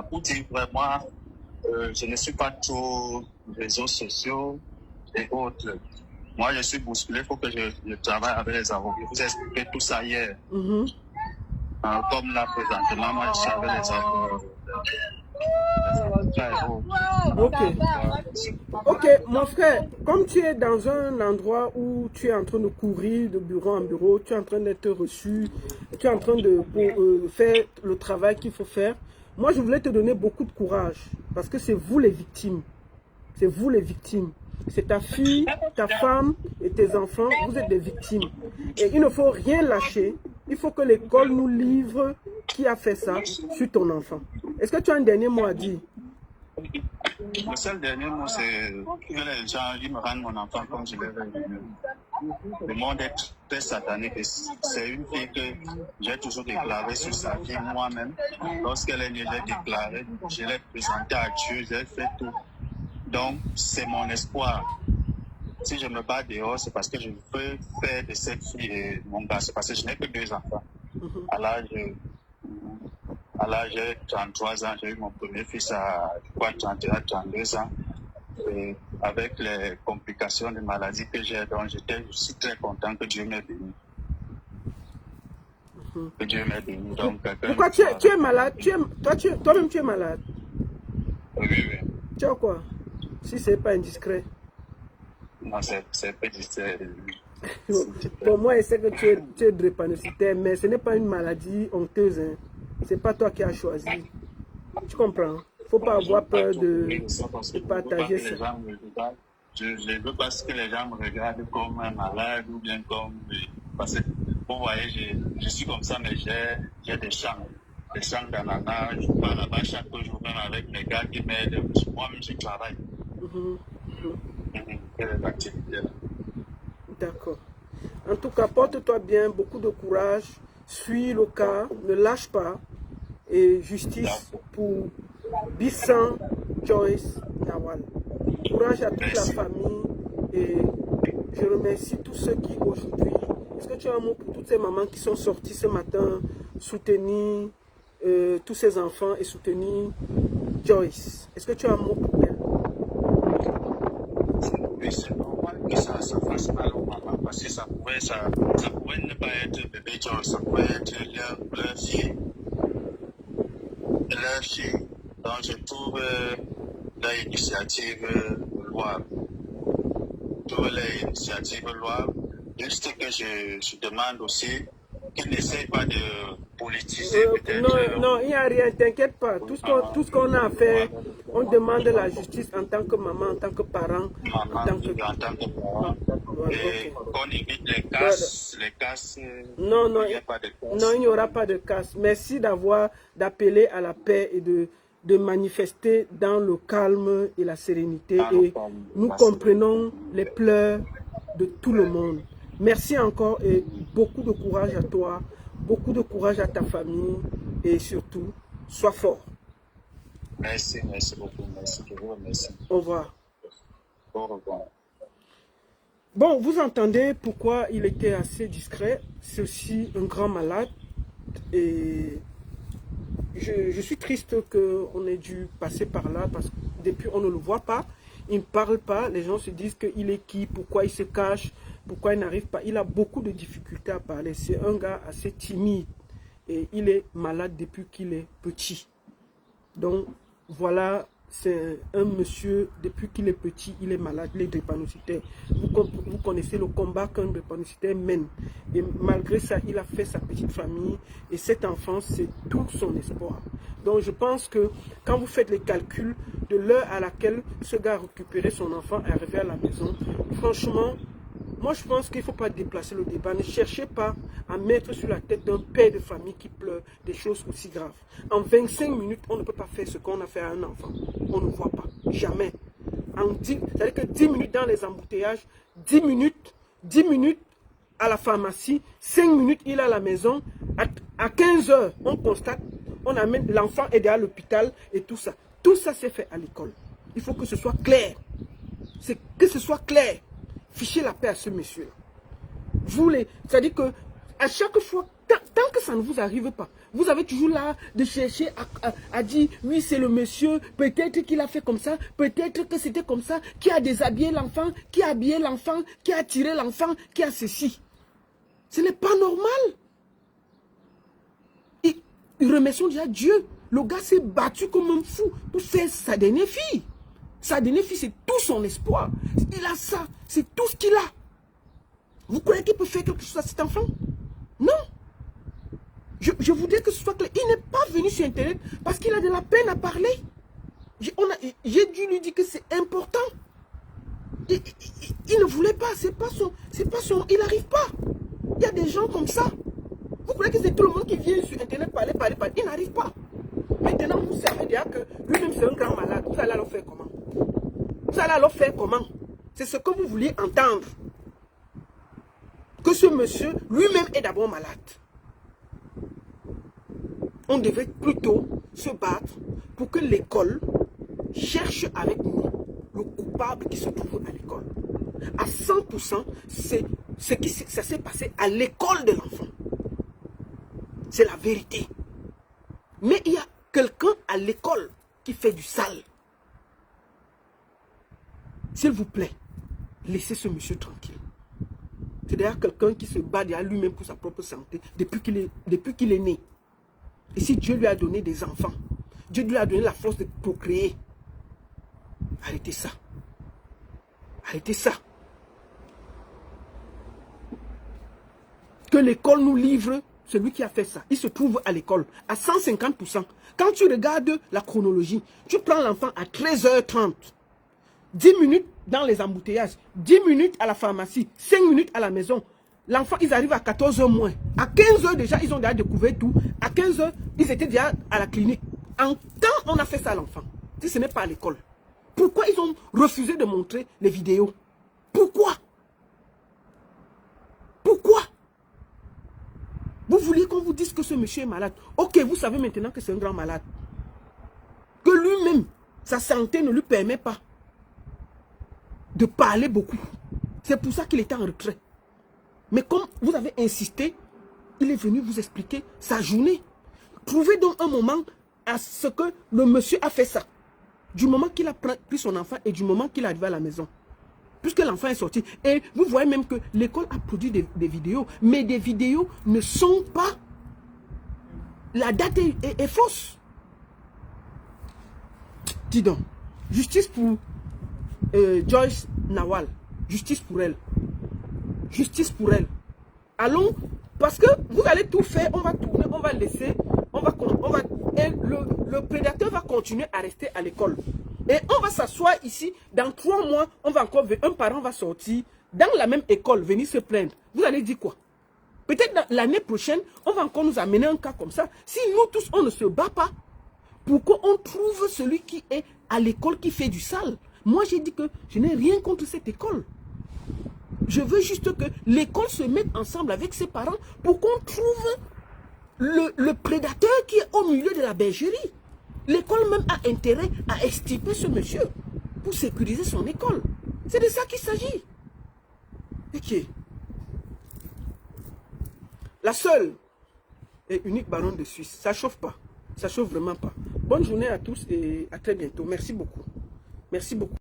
Pour dire vraiment, je ne suis pas trop réseaux sociaux et autres. moi, je suis bousculé, il faut que je travaille avec les avocats. Je vous ai expliqué tout ça hier. Comme là, présentement, moi, je suis avec les avocats. Ok. Ok, mon frère, comme tu es dans un endroit où tu es en train de courir de bureau en bureau, tu es en train d'être reçu, tu es en train de faire le travail qu'il faut faire, moi je voulais te donner beaucoup de courage parce que c'est vous les victimes. C'est vous les victimes. C'est ta fille, ta femme et tes enfants, vous êtes des victimes. Et il ne faut rien lâcher. Il faut que l'école nous livre qui a fait ça sur ton enfant. Est-ce que tu as un dernier mot à dire? Le seul dernier mot, c'est que les gens ils me rendent mon enfant comme je l'ai vu. Le monde est très satanique. C'est une fille que j'ai toujours déclarée sur sa vie moi-même. Lorsqu'elle est née, j'ai déclaré, je l'ai présentée à Dieu, j'ai fait tout. Donc, c'est mon espoir. Si je me bats dehors, c'est parce que je veux faire de cette fille mon garçon. Parce que je n'ai que 2 enfants. À l'âge de 33 ans, j'ai eu mon premier fils à 31, 32 ans. Et avec les complications de maladie que j'ai, donc je suis très content que Dieu m'ait béni. Que Dieu m'ait béni. Donc, pourquoi tu es malade? Toi-même, tu es malade? Oui. Tu as quoi? Si ce n'est pas indiscret. Non, c'est pas discret. Pour moi, je sais que tu es drépanocytaire, mais ce n'est pas une maladie honteuse. Hein. Ce n'est pas toi qui as choisi. Tu comprends? Il ne faut pas avoir peur de partager ça. Je ne veux pas que les gens me regardent comme un malade ou bien comme... Parce que, vous voyez, je suis comme ça, mais j'ai des champs. Des champs d'ananas. Je pars là-bas chaque jour, même avec mes gars qui m'aident. Moi-même, je travaille. D'accord. En tout cas, porte-toi bien, beaucoup de courage, suis le cas, ne lâche pas. Et justice pour Bissan Joyce Nawal. Courage à toute la famille et je remercie tous ceux qui aujourd'hui... Est-ce que tu as un mot pour toutes ces mamans qui sont sorties ce matin, soutenir tous ces enfants et soutenir Joyce? Est-ce que tu as un mot pour elle? Oui, c'est normal que ça fasse mal aux mamans parce que ça pouvait ne pas être bébé Joyce, ça pouvait être leur fille. Donc je trouve l'initiative louable. Juste que je demande aussi qu'ils n'essayent pas de politiser peut-être. Non, il n'y a rien, t'inquiète pas. Tout ce qu'on a à faire, on demande la justice en tant que maman, en tant que parent. En tant que parent. Et qu'on évite les casses. Non, il n'y aura pas de casse. Merci d'appeler à la paix et de manifester dans le calme et la sérénité. Et nous comprenons les pleurs de tout le monde. Merci encore et beaucoup de courage à toi, beaucoup de courage à ta famille et surtout, sois fort. Merci beaucoup. Merci. Au revoir. Au revoir. Bon, vous entendez pourquoi il était assez discret. C'est aussi un grand malade. Et je suis triste qu'on ait dû passer par là parce que depuis on ne le voit pas. Il ne parle pas. Les gens se disent qu'il est qui, pourquoi il se cache, pourquoi il n'arrive pas. Il a beaucoup de difficultés à parler. C'est un gars assez timide. Et il est malade depuis qu'il est petit. Donc voilà. C'est un monsieur, depuis qu'il est petit, il est malade, il est drépanocytaire. Vous connaissez le combat qu'un drépanocytaire mène. Et malgré ça, il a fait sa petite famille. Et cet enfant, c'est tout son espoir. Donc je pense que quand vous faites les calculs de l'heure à laquelle ce gars a récupéré son enfant et est arrivé à la maison, franchement, moi je pense qu'il ne faut pas déplacer le débat. Ne cherchez pas à mettre sur la tête d'un père de famille qui pleure des choses aussi graves. En 25 minutes, on ne peut pas faire ce qu'on a fait à un enfant. On ne voit pas. Jamais. C'est-à-dire que 10 minutes dans les embouteillages, 10 minutes à la pharmacie, 5 minutes il est à la maison. À 15 heures, on constate, on amène l'enfant est à l'hôpital et tout ça. Tout ça c'est fait à l'école. Il faut que ce soit clair. Que ce soit clair. Fichez la paix à ce monsieur-là. C'est-à-dire que à chaque fois, tant que ça ne vous arrive pas, vous avez toujours là de chercher à dire, oui, c'est le monsieur, peut-être qu'il a fait comme ça, peut-être que c'était comme ça, qui a déshabillé l'enfant, qui a habillé l'enfant, qui a tiré l'enfant, qui a ceci. Ce n'est pas normal. Et remercions déjà Dieu. Le gars s'est battu comme un fou pour faire sa dernière fille. Sa dernière fille, c'est tout son espoir. Il a ça, c'est tout ce qu'il a. Vous croyez qu'il peut faire quelque chose à cet enfant? Non. Je voudrais que ce soit clair. Il n'est pas venu sur Internet parce qu'il a de la peine à parler. J'ai dû lui dire que c'est important. Il ne voulait pas, c'est pas son, il n'arrive pas. Il y a des gens comme ça. Vous croyez que c'est tout le monde qui vient sur Internet parler, il n'arrive pas. Maintenant, vous savez déjà que lui-même c'est un grand malade. Vous allez alors faire comment? Vous allez alors faire comment? C'est ce que vous vouliez entendre. Que ce monsieur lui-même est d'abord malade. On devait plutôt se battre pour que l'école cherche avec nous le coupable qui se trouve à l'école. À 100%, ça s'est passé à l'école de l'enfant. C'est la vérité. Mais il y a quelqu'un à l'école qui fait du sale. S'il vous plaît, laissez ce monsieur tranquille. C'est d'ailleurs quelqu'un qui se bat derrière lui-même pour sa propre santé depuis qu'il est né. Et si Dieu lui a donné des enfants, Dieu lui a donné la force de procréer. Arrêtez ça. Arrêtez ça. Que l'école nous livre celui qui a fait ça. Il se trouve à l'école à 150%. Quand tu regardes la chronologie, tu prends l'enfant à 13h30. 10 minutes dans les embouteillages, 10 minutes à la pharmacie, 5 minutes à la maison. L'enfant, ils arrivent à 14h moins. À 15h déjà, ils ont déjà découvert tout. À 15h, ils étaient déjà à la clinique. En temps, on a fait ça à l'enfant. Si ce n'est pas à l'école. Pourquoi ils ont refusé de montrer les vidéos? Pourquoi? Pourquoi? Vous vouliez qu'on vous dise que ce monsieur est malade. Ok, vous savez maintenant que c'est un grand malade. Que lui-même, sa santé ne lui permet pas de parler beaucoup. C'est pour ça qu'il était en retrait. Mais comme vous avez insisté, il est venu vous expliquer sa journée. Trouvez donc un moment à ce que le monsieur a fait ça. Du moment qu'il a pris son enfant et du moment qu'il est arrivé à la maison. Puisque l'enfant est sorti. Et vous voyez même que l'école a produit des vidéos. Mais des vidéos ne sont pas... La date est fausse. Dis donc. Justice pour Joyce Nawal. Justice pour elle. Justice pour elle. Allons, parce que vous allez tout faire, on va tourner, on va laisser, et le prédateur va continuer à rester à l'école. Et on va s'asseoir ici, dans 3 mois, on va encore, un parent va sortir dans la même école, venir se plaindre. Vous allez dire quoi? Peut-être l'année prochaine, on va encore nous amener un cas comme ça. Si nous tous, on ne se bat pas, pour qu'on trouve celui qui est à l'école qui fait du sale. Moi, j'ai dit que je n'ai rien contre cette école. Je veux juste que l'école se mette ensemble avec ses parents pour qu'on trouve le prédateur qui est au milieu de la bergerie. L'école même a intérêt à extirper ce monsieur pour sécuriser son école. C'est de ça qu'il s'agit. Ok. La seule et unique baronne de Suisse, ça ne chauffe pas. Ça ne chauffe vraiment pas. Bonne journée à tous et à très bientôt. Merci beaucoup. Merci beaucoup.